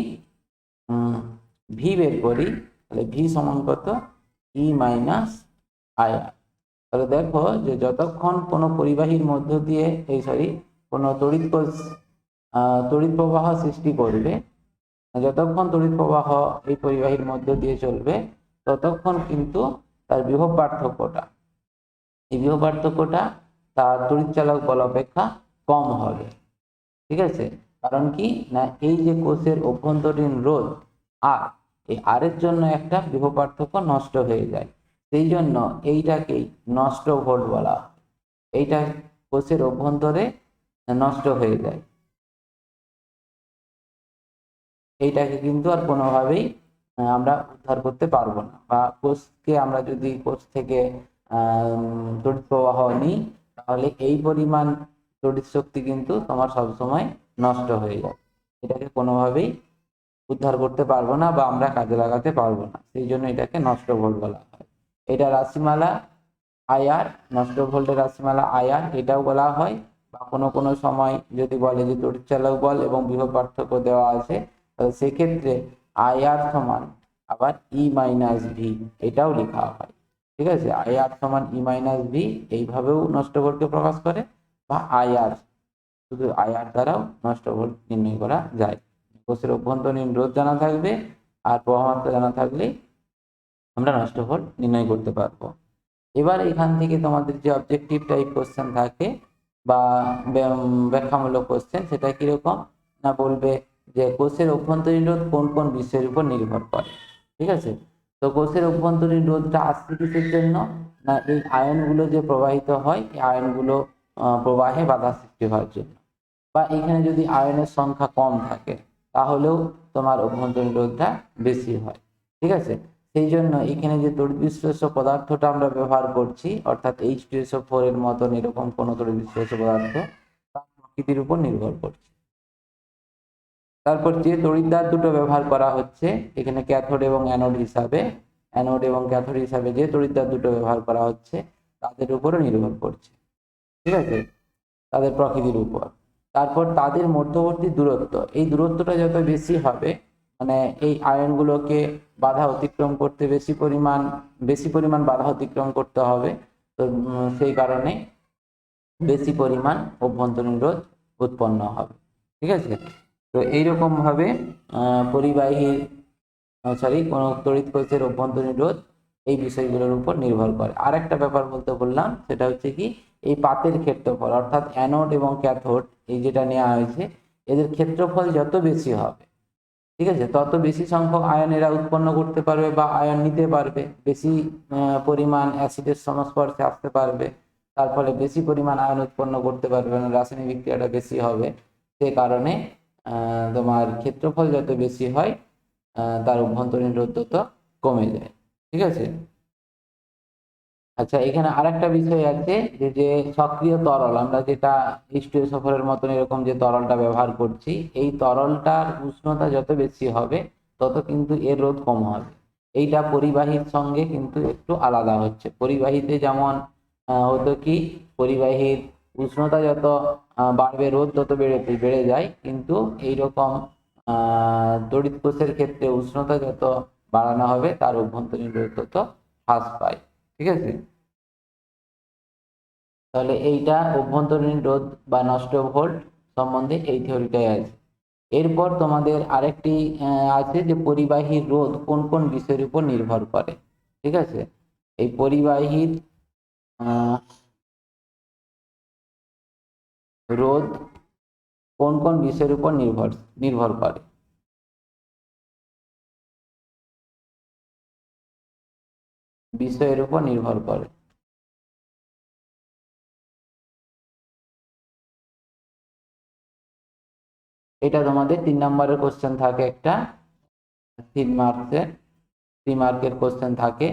Speaker 1: ভি বের করি, তাহলে ভি সমান কত, ই মাইনাস আই আর। তাহলে দেখো যে যতক্ষণ কোনো পরিবাহীর মধ্য দিয়ে কোনো তড়িৎ কোষ তড়িৎ প্রবাহ সৃষ্টি করবে, যতক্ষণ তড়িৎ প্রবাহ এই পরিবাহীর মধ্য দিয়ে চলবে, ততক্ষণ কিন্তু তার বিভব পার্থক্যটা, এই বিভব পার্থক্যটা তার তড়িৎ চালক বল অপেক্ষা কম হবে। ঠিক আছে, কারণ কি না, এই যে কোষের অভ্যন্তরীণ রোধ আর, এই আর এর জন্য একটা বিভব পার্থক্য নষ্ট হয়ে যায়, সেই জন্য এইটাকেই নষ্ট ভোল্ট বলা হয়। এইটা কোষের অভ্যন্তরে নষ্ট হয়ে যায়, এইটাকে কিন্তু আর কোনোভাবেই আমরা উদ্ধার করতে পারবো না। বা কোষকে আমরা যদি কোষ থেকে তড়িৎ প্রবাহ নিই, তাহলে এই পরিমাণ তড়িৎ শক্তি কিন্তু তোমার সবসময় নষ্ট হয়ে যাবে, এটাকে কোনোভাবেই উদ্ধার করতে পারবো না বা আমরা কাজে লাগাতে পারবো না, সেই জন্য এটাকে নষ্ট ভোল্ট বলা হয়। এটা রাশিমালা আইআর, নষ্ট ভোল্টের রাশিমালা আইআর এটাও বলা হয়, বা কোনো কোনো সময় যদি বলে যে তড়িৎচালক বল এবং বিভব পার্থক্য দেওয়া আছে, তাহলে সেক্ষেত্রে আইআর সমান আবার ই মাইনাস ভি এটাও লেখা হয়। ঠিক আছে, আইআর সমান ই মাইনাস ভি এইভাবেও নষ্ট ভোল্টকে প্রকাশ করে, বা আইআর শুধু আইআর দ্বারাও নষ্ট ভোল্ট নির্ণয় করা যায়। কোষের অভ্যন্তরীণ রোধ জানা থাকবে আর প্রবাহমাত্রা জানা থাকলে আমরা নষ্ট ভোল্ট নির্ণয় করতে পারবো। এবার এখান থেকে তোমাদের যে অবজেক্টিভ টাইপ কোশ্চেন থাকে বা ব্যাখ্যামূলক কোশ্চেন, সেটা কিরকম না বলবে যে কোষের অভ্যন্তরীণ রোধ কোন কোন বিষয়ের উপর নির্ভর করে। ঠিক আছে, তো কোষের অভ্যন্তরীণ রোধটা আসছে কিসের জন্য, না এই আয়নগুলো যে প্রবাহিত হয় এই আয়নগুলো প্রবাহে বাধা সৃষ্টি হওয়ার জন্য, বা এখানে যদি আয়নের সংখ্যা কম থাকে তাহলেও তোমার অভ্যন্তরীণ রোধটা বেশি হয়। ঠিক আছে, সেই জন্য এখানে যে তড়িৎ বিশ্লেষ্য পদার্থটা আমরা ব্যবহার করছি, অর্থাৎ H2SO4 এর মতন এরকম কোনো তড়িৎ বিশ্লেষ্য পদার্থ, তার প্রকৃতির উপর নির্ভর করছে। তারপর যে তড়িৎদ্বার দুটো ব্যবহার করা হচ্ছে এখানে ক্যাথোড এবং অ্যানোড হিসাবে, অ্যানোড এবং ক্যাথোড হিসাবে যে তড়িৎদ্বার দুটো ব্যবহার করা হচ্ছে তাদের উপরও নির্ভর করছে। ঠিক আছে, তাদের প্রকৃতির উপর। তারপর তাদের মধ্যবর্তী দূরত্ব, এই দূরত্বটা যত বেশি হবে, মানে এই আয়নগুলোকে বাধা অতিক্রম করতে বেশি পরিমাণ বাধা অতিক্রম করতে হবে, তো সেই কারণে বেশি পরিমাণ অভ্যন্তরীণ রোধ উৎপন্ন হবে। ঠিক আছে, তো এইরকম ভাবে পরিবাহী কোনো তড়িৎ কোষের অভ্যন্তরীণ রোধ এই বিষয়গুলোর উপর নির্ভর করে। আর একটা ব্যাপার বলতে বললাম, সেটা হচ্ছে কি এই পাতের ক্ষেত্রফল, অর্থাৎ অ্যানোড এবং ক্যাথোড এই যেটা নেওয়া হয়েছে এদের ক্ষেত্রফল যত বেশি হবে, ঠিক আছে, তত বেশি সংখ্যক আয়ন এরা উৎপন্ন করতে পারবে বা আয়ন নিতে পারবে, বেশি পরিমাণ অ্যাসিডের সংস্পর্শে আসতে পারবে, তার ফলে বেশি পরিমাণ আয়ন উৎপন্ন করতে পারবে, রাসায়নিক বিক্রিয়াটা বেশি হবে। সে কারণে তোমার ক্ষেত্রফল যত বেশি হয় তার অভ্যন্তরীণ রোধ তত কমে যায়। ঠিক আছে, আচ্ছা এখানে আরেকটা বিষয় আছে যে সক্রিয় তরল, আমরা যেটা H2SO4 মতন এরকম যে তরলটা ব্যবহার করছি, এই তরলটার উষ্ণতা যত বেশি হবে তত কিন্তু এর রোধ কম হবে। এইটা পরিবাহীর সঙ্গে কিন্তু একটু আলাদা হচ্ছে। পরিবাহীতে যেমন হতো কি, পরিবাহীর উষ্ণতা যত বাড়বে রোধ তত বেড়ে যায়, কিন্তু এইরকম তড়িৎ কোষের ক্ষেত্রে উষ্ণতা যত বাড়ানো হবে তার অভ্যন্তরীণ রোধ তত হ্রাস পায়। ঠিক আছে, তাহলে এইটা অভ্যন্তরীণ রোধ বা নষ্ট ভোল্ট সম্বন্ধে এই থিওরিটাই আছে। এরপর তোমাদের আরেকটি আছে যে পরিবাহীর রোধ কোন কোন বিষয়ের উপর নির্ভর করে। ঠিক আছে, এই পরিবাহীর রোধ কোন কোন বিষয়ের উপর নির্ভর করে। বিষয়ের উপর নির্ভর করে, এটা তোমাদের 3 নম্বরের কোশ্চেন থাকে, একটা 3 মার্কের কোশ্চেন থাকে,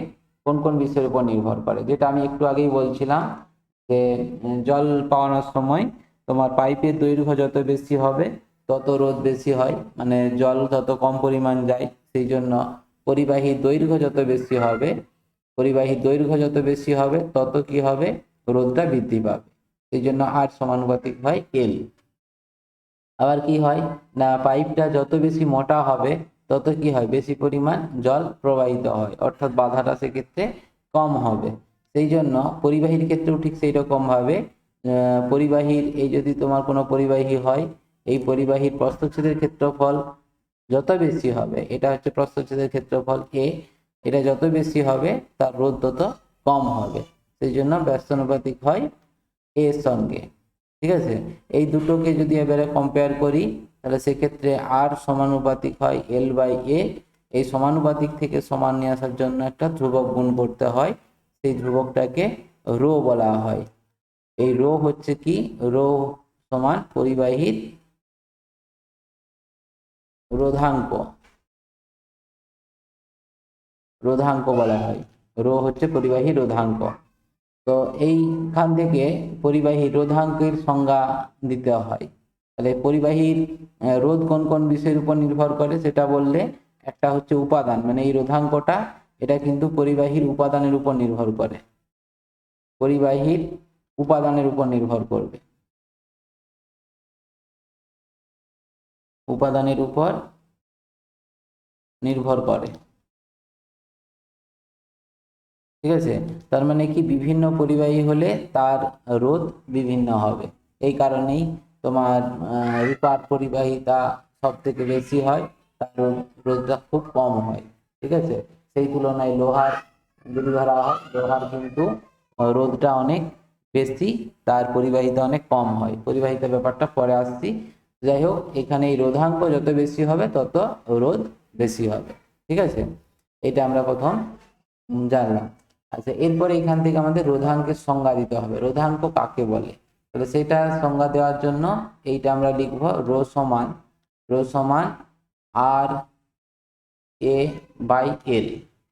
Speaker 1: কোন কোন বিষয়ের উপর নির্ভর করে, যেটা আমি একটু আগেই বলছিলাম যে জল পাওয়ানোর সময় তোমার পাইপের দৈর্ঘ্য যত বেশি হবে তত রোধ বেশি হয়, মানে জল তত কম পরিমাণ যায়, সেই জন্য পরিবাহীর দৈর্ঘ্য যত বেশি হবে তত কি হবে, রোধটা বৃদ্ধি পাবে, সেই জন্য আর সমানুপাতিক হয় এল। আবার কি হয় না, পাইপটা যত বেশি মোটা হবে তত কি হয়, বেশি পরিমাণ জল প্রবাহিত হয়, অর্থাৎ বাধাটা সেক্ষেত্রে কম হবে। সেই জন্য পরিবাহীর ক্ষেত্রেও ঠিক সেই রকম ভাবে পরিবাহীর এই যদি তোমার কোনো পরিবাহী হয়, এই পরিবাহীর প্রস্থচ্ছেদের ক্ষেত্রফল যত বেশি হবে, এটা হচ্ছে প্রস্থচ্ছেদের ক্ষেত্রফল এ, এটা যত বেশি হবে তার রোধ তত কম হবে, সেই জন্য ব্যস্তানুপাতিক হয় এর সঙ্গে। ঠিক আছে, এই দুটোকে যদি এবারে কম্পেয়ার করি তাহলে সেক্ষেত্রে আর সমানুপাতিক হয় এল বাই এ। এই সমানুপাতিক থেকে সমান নিয়ে আসার জন্য একটা ধ্রুবক গুণ করতে হয়, সেই ধ্রুবকটাকে রো বলা হয়। এই রো হচ্ছে কি, রো সমান পরিবাহীর রোধাঙ্ক, বলা হয়, রো হচ্ছে পরিবাহী রোধাঙ্ক। তো এইখান থেকে পরিবাহী রোধাঙ্কের সংজ্ঞা দিতে হয়। তাহলে পরিবাহীর রোধ কোন কোন বিষয়ের উপর নির্ভর করে সেটা বললে, একটা হচ্ছে উপাদান, মানে এই রোধাঙ্কটা এটা কিন্তু পরিবাহীর উপাদানের উপর নির্ভর করে। পরিবাহীর উপাদানের উপর নির্ভর করবে, উপাদানের উপর নির্ভর করে। ঠিক আছে, তার মানে কি বিভিন্ন পরিবাহী হলে তার রোধ বিভিন্ন হবে। এই কারণেই তোমার রূপার পরিবাহিতা সব থেকে বেশি হয়, তার রোধটা খুব কম হয়। ঠিক আছে, সেই তুলনায় লোহার যদি ধরা হয়, লোহার কিন্তু রোধটা অনেক বেশি, তার পরিবাহিতা অনেক কম হয়। পরিবাহিতা ব্যাপারটা পরে আসছি। যাই হোক, এখানে এই রোধাঙ্ক যত বেশি হবে তত রোধ বেশি হবে। ঠিক আছে, এটা আমরা প্রথম জানলাম। আচ্ছা, এরপরে এখান থেকে আমাদের রোধাঙ্কের সংজ্ঞা দিতে হবে। রোধাঙ্ক কাকে বলে? তাহলে সেটা সংজ্ঞা দেওয়ার জন্য এইটা আমরা লিখব, রো সমান আর এ বাই এল।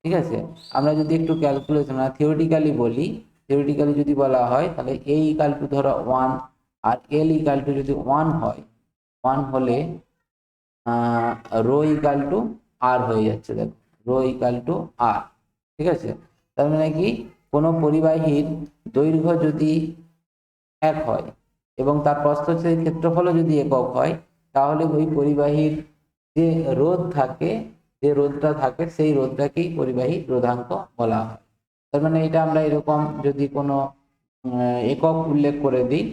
Speaker 1: ঠিক আছে, আমরা যদি একটু ক্যালকুলেশন থিওরিটিক্যালি বলি, থিওরিটিক্যালি যদি বলা হয় তাহলে এ ইকাল টু ধরো 1 আর এল ইকাল টু যদি 1 হয়, 1 হলে রো ইকাল টু আর হয়ে যাচ্ছে। দেখো, রো ইকাল টু আর। ঠিক আছে, তার মানে কি কোনো পরিবাহীর দৈর্ঘ্য যদি 1 হয় এবং তার প্রস্থচ্ছেদের ক্ষেত্রফলও যদি একক হয়, তাহলে ওই পরিবাহীর যে রোধ থাকে, যে রোধটা থাকে, সেই রোধটাকেই পরিবাহী রোধাঙ্ক বলা হয়। তার মানে এটা আমরা এরকম যদি কোনো একক উল্লেখ করে দিই,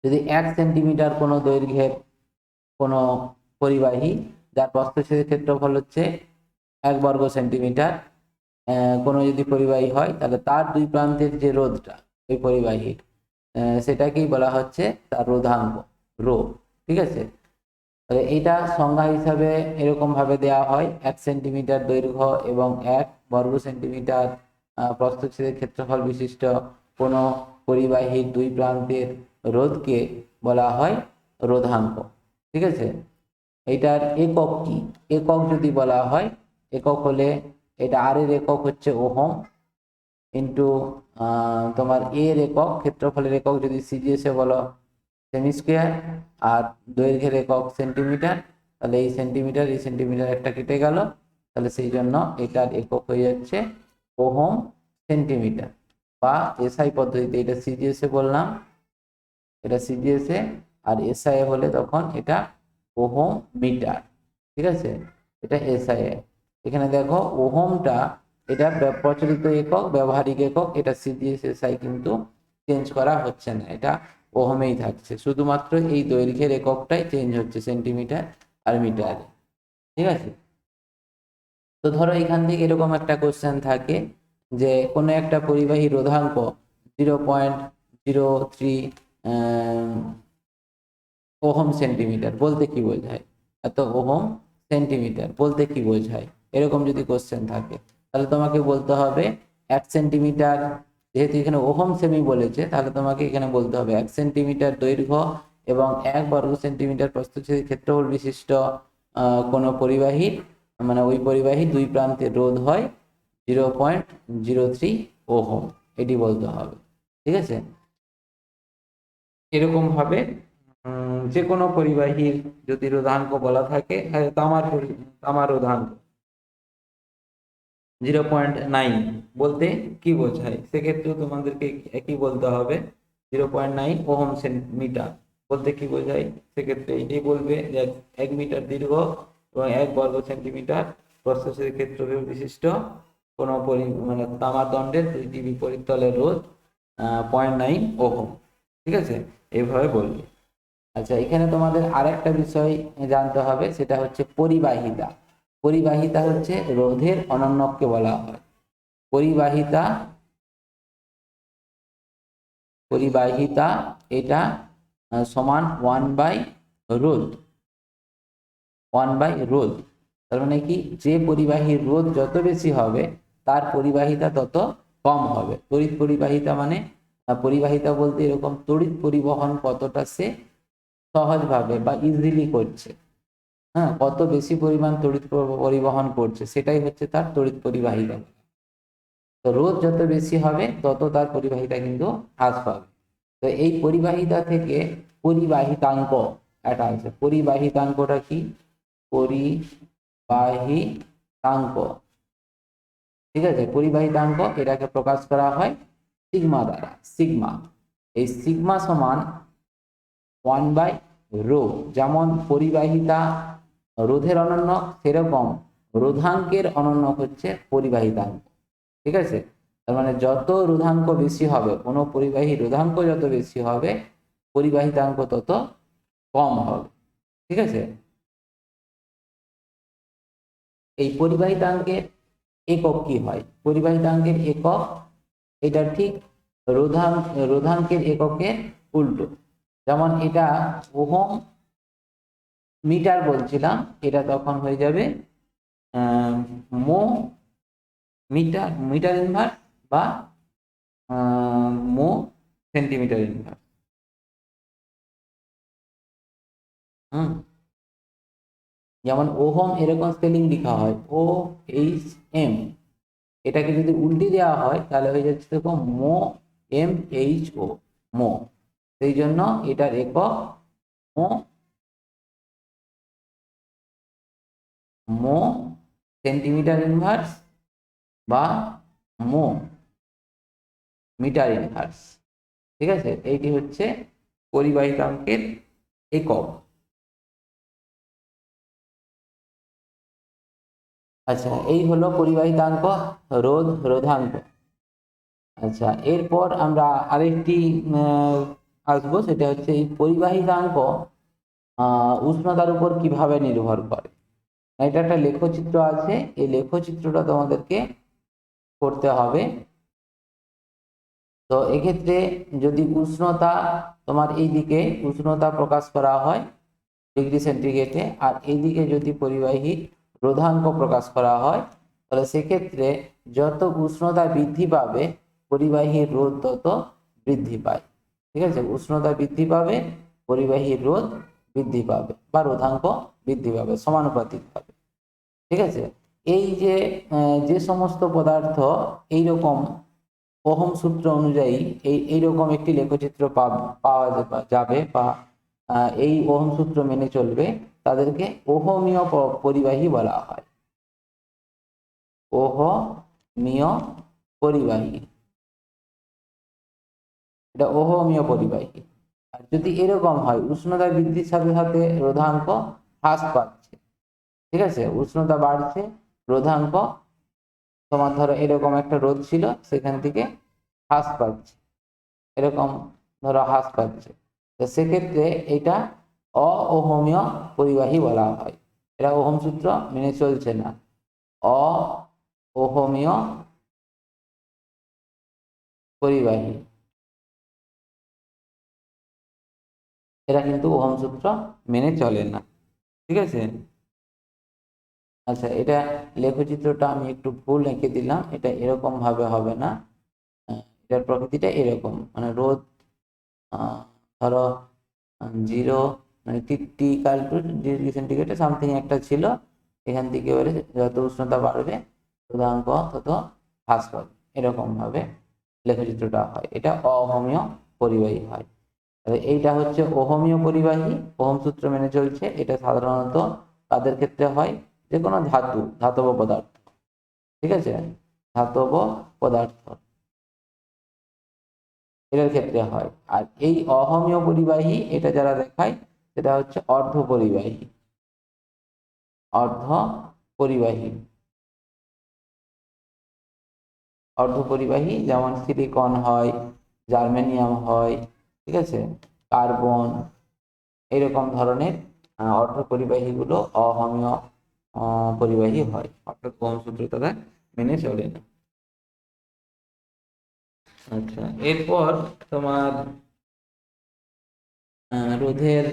Speaker 1: যদি 1 সেন্টিমিটার কোনো দৈর্ঘ্যের কোনো পরিবাহী যার প্রস্থচ্ছেদের ক্ষেত্রফল হচ্ছে 1 বর্গ সেন্টিমিটার, কোনো যদি পরিবাহী হয়, তাহলে তার দুই প্রান্তের যে রোধটা ওই পরিবাহীর, সেটাকেই বলা হচ্ছে তার রোধাঙ্ক, রো। ঠিক আছে, তাহলে এইটা সংজ্ঞা হিসাবে এরকম ভাবে দেওয়া হয়, 1 সেন্টিমিটার দৈর্ঘ্য এবং 1 বর্গ সেন্টিমিটার প্রস্থচ্ছেদের ক্ষেত্রফল বিশিষ্ট কোনো পরিবাহীর দুই প্রান্তের রোধকে বলা হয় রোধাঙ্ক। ঠিক আছে, এইটার একক কি? একক যদি বলা হয়, একক হলে এটা আর এর একক হচ্ছে ওহম, ইন্টু তোমার এর একক, ক্ষেত্রফলের একক যদি সিজিএসে বলো সেমি স্কোয়ার, আর দৈর্ঘ্যের একক সেন্টিমিটার, তাহলে এই সেন্টিমিটার এই সেন্টিমিটার একটা কেটে গেল, তাহলে সেই জন্য এটার একক হয়ে যাচ্ছে ওহম সেন্টিমিটার, বা এসআই পদ্ধতিতে। এটা সিজিএসে বললাম, এটা সিজিএসে, আর এসআই হলে তখন এটা ওহম মিটার। ঠিক আছে, এটা এসআই। এখানে দেখো ওহমটা এটা প্রচলিত একক, ব্যবহারিক একক, এটা সিজিএস এসআই কিন্তু চেঞ্জ করা হচ্ছে না, এটা ওহমেই থাকছে, শুধুমাত্র এই দৈর্ঘ্যের এককটাই চেঞ্জ হচ্ছে সেন্টিমিটার আর মিটারে। ঠিক আছে, তো ধরো এখান থেকে এরকম একটা কোশ্চেন থাকে যে কোনো একটা পরিবাহী রোধাঙ্ক 0.03 ওহম সেন্টিমিটার বলতে কি বোঝায়, এত ওহম সেন্টিমিটার বলতে কি বোঝায়, এরকম যদি কোশ্চেন থাকে, তাহলে তোমাকে বলতে হবে 1 সেন্টিমিটার, যেহেতু এখানে ওহম সেমি বলেছে, তাহলে তোমাকে এখানে বলতে হবে 1 সেন্টিমিটার দৈর্ঘ্য এবং 1 বর্গ সেন্টিমিটার প্রস্থচ্ছেদের ক্ষেত্রফল বিশিষ্ট কোনো পরিবাহীর, মানে ওই পরিবাহীর দুই প্রান্তের রোধ হয় 0.03 ওহম, এটি বলতে হবে। ঠিক আছে, এরকম ভাবে যে কোনো পরিবাহীর যদি রোধাঙ্ক বলা থাকে, তামার রোধাঙ্ক 0.9 বলতে কি বোঝায়, সেক্ষেত্রেও তোমাদেরকে একই বলতে হবে। 0.9 ওহম মিটার বলতে কি বোঝায়, সেক্ষেত্রে এটাই বলবে যে 1 মিটার দীর্ঘ এবং 1 বর্গ সেন্টিমিটার প্রস্থচ্ছেদের ক্ষেত্রফল বিশিষ্ট কোনো মানে তামার দণ্ডের দুইটি বিপরীত তলের রোধ 0.9 ওহম। ঠিক আছে, এইভাবে বলবে। আচ্ছা, এখানে তোমাদের আরেকটা বিষয় জানতে হবে, সেটা হচ্ছে পরিবাহিতা। পরিবাহিতা হচ্ছে রোধের অনন্যককে বলা হয়। পরিবাহিতা, পরিবাহিতা এটা সমান 1/রোধ, 1/রোধ। তার মানে কি, যে পরিবাহীর রোধ যত বেশি হবে তার পরিবাহিতা তত কম হবে। তড়িৎ পরিবাহিতা মানে, পরিবাহিতা বলতে এরকম তড়িৎ পরিবহন কতটা সে সহজভাবে বা ইজিলি করছে, হ্যাঁ, কত বেশি পরিমাণ তড়িৎ পরিবহন করছে, সেটাই হচ্ছে তার তড়িৎ পরিবাহিতা। তো রোধ যত বেশি হবে তত তার পরিবাহিতা কিন্তু হ্রাস পাবে। তো এই পরিবাহিতা থেকে পরিবাহিতাঙ্ক এটা আছে। পরিবাহিতাঙ্কটা কি? পরিবাহিতাঙ্ক, ঠিক আছে, পরিবাহিতাঙ্ক এটাকে প্রকাশ করা হয় সিগমা দ্বারা। সিগমা, এই সিগমা সমান 1/ρ। যেমন পরিবাহিতা রোধের অনন্যক, সেরকম রোধাঙ্কের অনন্যক হচ্ছে পরিবাহিতাঙ্ক। ঠিক আছে, তার মানে যত রোধাঙ্ক বেশি হবে, কোনো পরিবাহী রোধাঙ্ক যত বেশি হবে, পরিবাহিতাঙ্ক তত কম হবে। ঠিক আছে, এই পরিবাহিতাঙ্কের একক কি হয়? পরিবাহিতাঙ্কের একক এটা ঠিক রোধাঙ্কের এককের উল্টো। যেমন এটা ওহম মিটার বলছিলাম, এটা তখন হয়ে যাবে মো মিটার, মিটার ইনভার্স বা মো সেন্টিমিটার ইনভার্স। যেমন ওহম এরকম স্পেলিং লেখা হয় OHM, এটাকে যদি উল্টি দেওয়া হয় তাহলে হয়ে যাচ্ছে দেখো মো MHO, মো। সেই জন্য এটার একক মো, মো সেন্টিমিটার ইনভার্স বা মো মিটার ইনভার্স। ঠিক আছে, এইটি হচ্ছে পরিবাহিতাঙ্কের একক। আচ্ছা, এই হলো পরিবাহিতাঙ্ক, রোধাঙ্ক। আচ্ছা, এরপর আমরা আরেকটি আসবো, সেটা হচ্ছে এই পরিবাহিতাঙ্ক উষ্ণতার উপর কিভাবে নির্ভর করে। এটা একটা লেখচিত্র আছে, এই লেখচিত্রটা তোমাদেরকে করতে হবে। তো এক্ষেত্রে যদি উষ্ণতা তোমার এই দিকে উষ্ণতা প্রকাশ করা হয় ডিগ্রি সেন্টিগ্রেডে, আর এইদিকে যদি পরিবাহী রোধাঙ্ক প্রকাশ করা হয়, তাহলে সেক্ষেত্রে যত উষ্ণতা বৃদ্ধি পাবে পরিবাহীর রোধ তত বৃদ্ধি পায়। ঠিক আছে, উষ্ণতা বৃদ্ধি পাবে পরিবাহীর রোধ বৃদ্ধি পাবে বা রোধাঙ্ক বৃদ্ধি পাবে সমানুপাতিকভাবে। ঠিক আছে, এই যে যে সমস্ত পদার্থ এইরকম ওহম সূত্র অনুযায়ী এইরকম একটি লেখচিত্র পাওয়া যাবে বা এই ওহম সূত্র মেনে চলবে, তাদেরকে ওহমীয় পরিবাহী বলা হয়। ওহমীয় পরিবাহী, এটা ওহমীয় পরিবাহী। আর যদি এরকম হয় উষ্ণতা বৃদ্ধির সাথে সাথে রোধাঙ্ক হ্রাস পাচ্ছে, ঠিক আছে, উষ্ণতা বাড়ছে, রোধাঙ্ক তোমার ধরো এরকম একটা রোধ ছিল সেখান থেকে হ্রাস পাচ্ছে, এরকম ধরো হ্রাস পাচ্ছে, তো সেক্ষেত্রে এটা অওহমীয় পরিবাহী বলা হয়। এটা ওহম সূত্র মেনে চলছে না, অওহমীয় পরিবাহী, এরা কিন্তু ওহম সূত্র মেনে চলে না। ঠিক আছে, আচ্ছা, এটা লেখচিত্রটা আমি একটু ভুল এঁকে দিলাম, এটা এরকম ভাবে হবে না। এটার প্রকৃতিটা এরকম, মানে রোধ ধরো 0 মানে টি ইকাল টু ডিগ্রি সেন্টিগ্রেডে সামথিং একটা ছিল, এখান থেকে এবারে যত উষ্ণতা বাড়বে রোধাঙ্ক তত হ্রাস পাবে, এরকম ভাবে লেখচিত্রটা হয়। এটা অহমীয় পরিবাহী হয়। এইটা হচ্ছে ওহমীয় পরিবাহী, ওহম সূত্র মেনে চলছে। এটা সাধারণত তাদের ক্ষেত্রে হয় যে কোনো ধাতব পদার্থ। ঠিক আছে, ধাতব পদার্থ এটার ক্ষেত্রে হয়। আর এই অহমীয় পরিবাহী এটা যারা দেখায় সেটা হচ্ছে অর্ধ পরিবাহী, অর্ধ পরিবাহী, অর্ধ পরিবাহী যেমন সিলিকন হয়, জার্মেনিয়াম হয়, ঠিক আছে, কার্বন, এরকম ধরনের অর্ধ পরিবাহীগুলো অহমীয় পরিবাহী হয়, অর্থাৎ ওহম সূত্র তারা মেনে চলে না। আচ্ছা, এরপর তোমার রোধের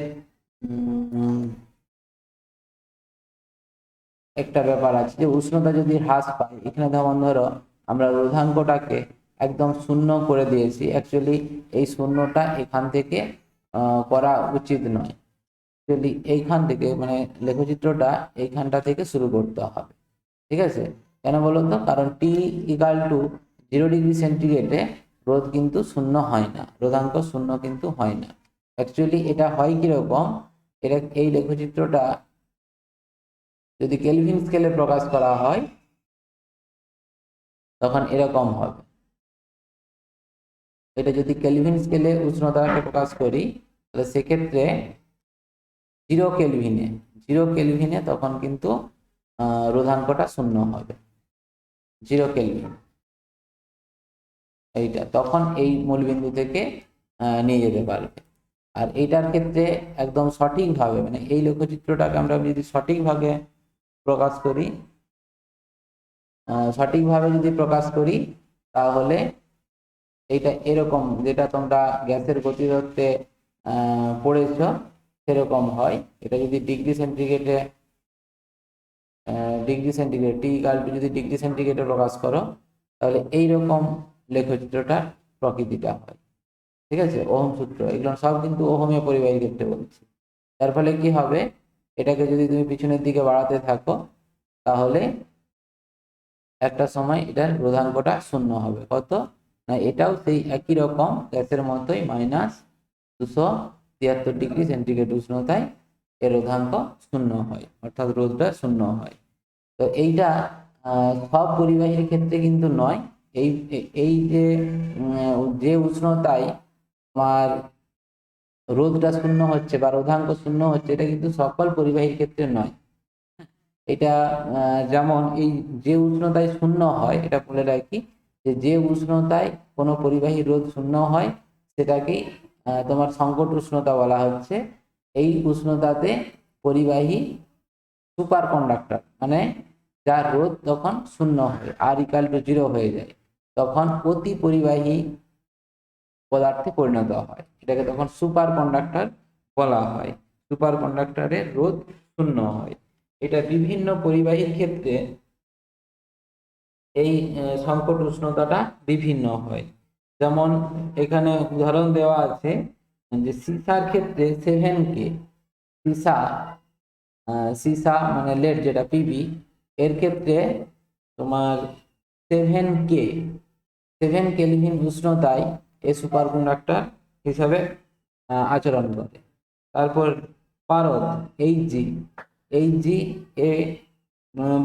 Speaker 1: একটা ব্যাপার আছে যে উষ্ণতা যদি হ্রাস পায়, এখানে যেমন ধরো আমরা রোধাঙ্কটাকে একদম শূন্য করে দিয়েছি, অ্যাকচুয়ালি এই শূন্যটা এখান থেকে করা উচিত নয়। অ্যাকচুয়ালি এইখান থেকে মানে লেখচিত্রটা এইখানটা থেকে শুরু করতে হবে। ঠিক আছে, কেন বলো তো? কারণ টি ইকাল টু 0 ডিগ্রি সেন্টিগ্রেডে রোধ কিন্তু শূন্য হয় না, রোধাঙ্ক শূন্য কিন্তু হয় না। অ্যাকচুয়ালি এটা হয় কিরকম, এটা এই লেখচিত্রটা যদি কেলভিন স্কেলে প্রকাশ করা হয় তখন এরকম হবে। এটা যদি কেলভিন স্কেলে উষ্ণতাকে প্রকাশ করি তাহলে সেক্ষেত্রে 0 কেলভিনে তখন কিন্তু রোধাঙ্কটা 0 হবে। 0 কেলভিন এইটা তখন এই মূলবিন্দু থেকে নিয়ে যেতে পারবে। আর এইটার ক্ষেত্রে একদম সঠিকভাবে মানে এই লেখচিত্রটাকে আমরা যদি সঠিকভাবে প্রকাশ করি তাহলে এইটা এরকম, যেটা তোমরা গ্যাসের গতিতত্ত্বে পড়েছ সেরকম হয়। এটা যদি ডিগ্রি সেন্টিগ্রেডে টি ইকুয়াল টু যদি ডিগ্রি সেন্টিগ্রেডে প্রকাশ করো তাহলে এইরকম লেখচিত্রটার প্রকৃতিটা হয়। ঠিক আছে, ওহম সূত্র এগুলো সব কিন্তু ওহমীয় পরিবাহীর ক্ষেত্রে বলছি। তার ফলে কি হবে, এটাকে যদি তুমি পিছনের দিকে বাড়াতে থাকো তাহলে একটা সময় এটার রোধাঙ্কটা 0 হবে। কত না, এটাও সেই একই রকম গ্যাসের মতোই -273 ডিগ্রি সেন্টিগ্রেড উষ্ণতায় এর রোধাঙ্ক 0 হয়, অর্থাৎ রোধটা 0 হয়। তো এইটা সব পরিবাহীর ক্ষেত্রে কিন্তু নয়। এই এই যে উষ্ণতায় তোমার রোধটা 0 হচ্ছে বা রোধাঙ্ক 0 হচ্ছে, এটা কিন্তু সকল পরিবাহীর ক্ষেত্রে নয়। এটা যেমন এই যে উষ্ণতায় 0 হয়, এটা বলে রাখি যে উষ্ণতায় কোনো পরিবাহী রোধ 0 হয় সেটাকেই তোমার সংকট উষ্ণতা বলা হচ্ছে। এই উষ্ণতাতে পরিবাহী সুপার কন্ডাক্টর মানে যার রোধ তখন 0 হয়, R=0 হয়ে যায়, তখন অতি পরিবাহী পদার্থে পরিণত হয়। এটাকে তখন সুপার কন্ডাক্টর বলা হয়। সুপার কন্ডাক্টরের রোধ 0 হয়। এটা বিভিন্ন পরিবাহীর ক্ষেত্রে এই সংকট উষ্ণতাটা বিভিন্ন হয়। যেমন এখানে উদাহরণ দেওয়া আছে যে সীসার ক্ষেত্রে 7K, সীসা মানে লেড যেটা পিবি, এর ক্ষেত্রে তোমার 7 কেলভিন উষ্ণতায় এ সুপার কন্ডাক্টর হিসাবে আচরণ করে। তারপর পারদ এইচজি এ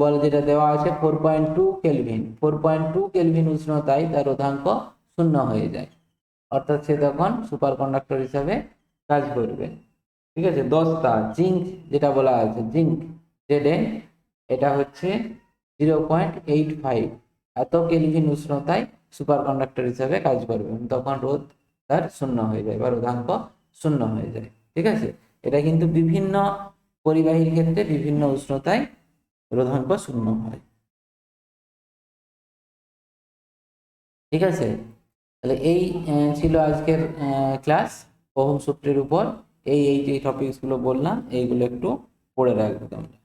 Speaker 1: বলে যেটা দেওয়া আছে 4.2 কেলভিন উষ্ণতায় তার রোধাঙ্ক 0 হয়ে যায়, অর্থাৎ সে তখন সুপার কন্ডাক্টর হিসাবে কাজ করবে। ঠিক আছে, দস্তা জিঙ্ক যেটা বলা আছে জিঙ্ক Zn, এটা হচ্ছে 0.85 এত কেলভিন উষ্ণতায় সুপার কন্ডাক্টর হিসাবে কাজ করবে, তখন রোধ তার 0 হয়ে যায় বা রোধাঙ্ক 0 হয়ে যায়। ঠিক আছে, এটা কিন্তু বিভিন্ন পরিবাহীর ক্ষেত্রে বিভিন্ন উষ্ণতায় রোধাঙ্ক 0 হয়। ঠিক আছে, তাহলে এই ছিল আজকের ক্লাস ওহম সূত্রের উপর। এই যে টপিকসগুলো বললাম এইগুলো একটু পড়ে রাখবে তোমরা।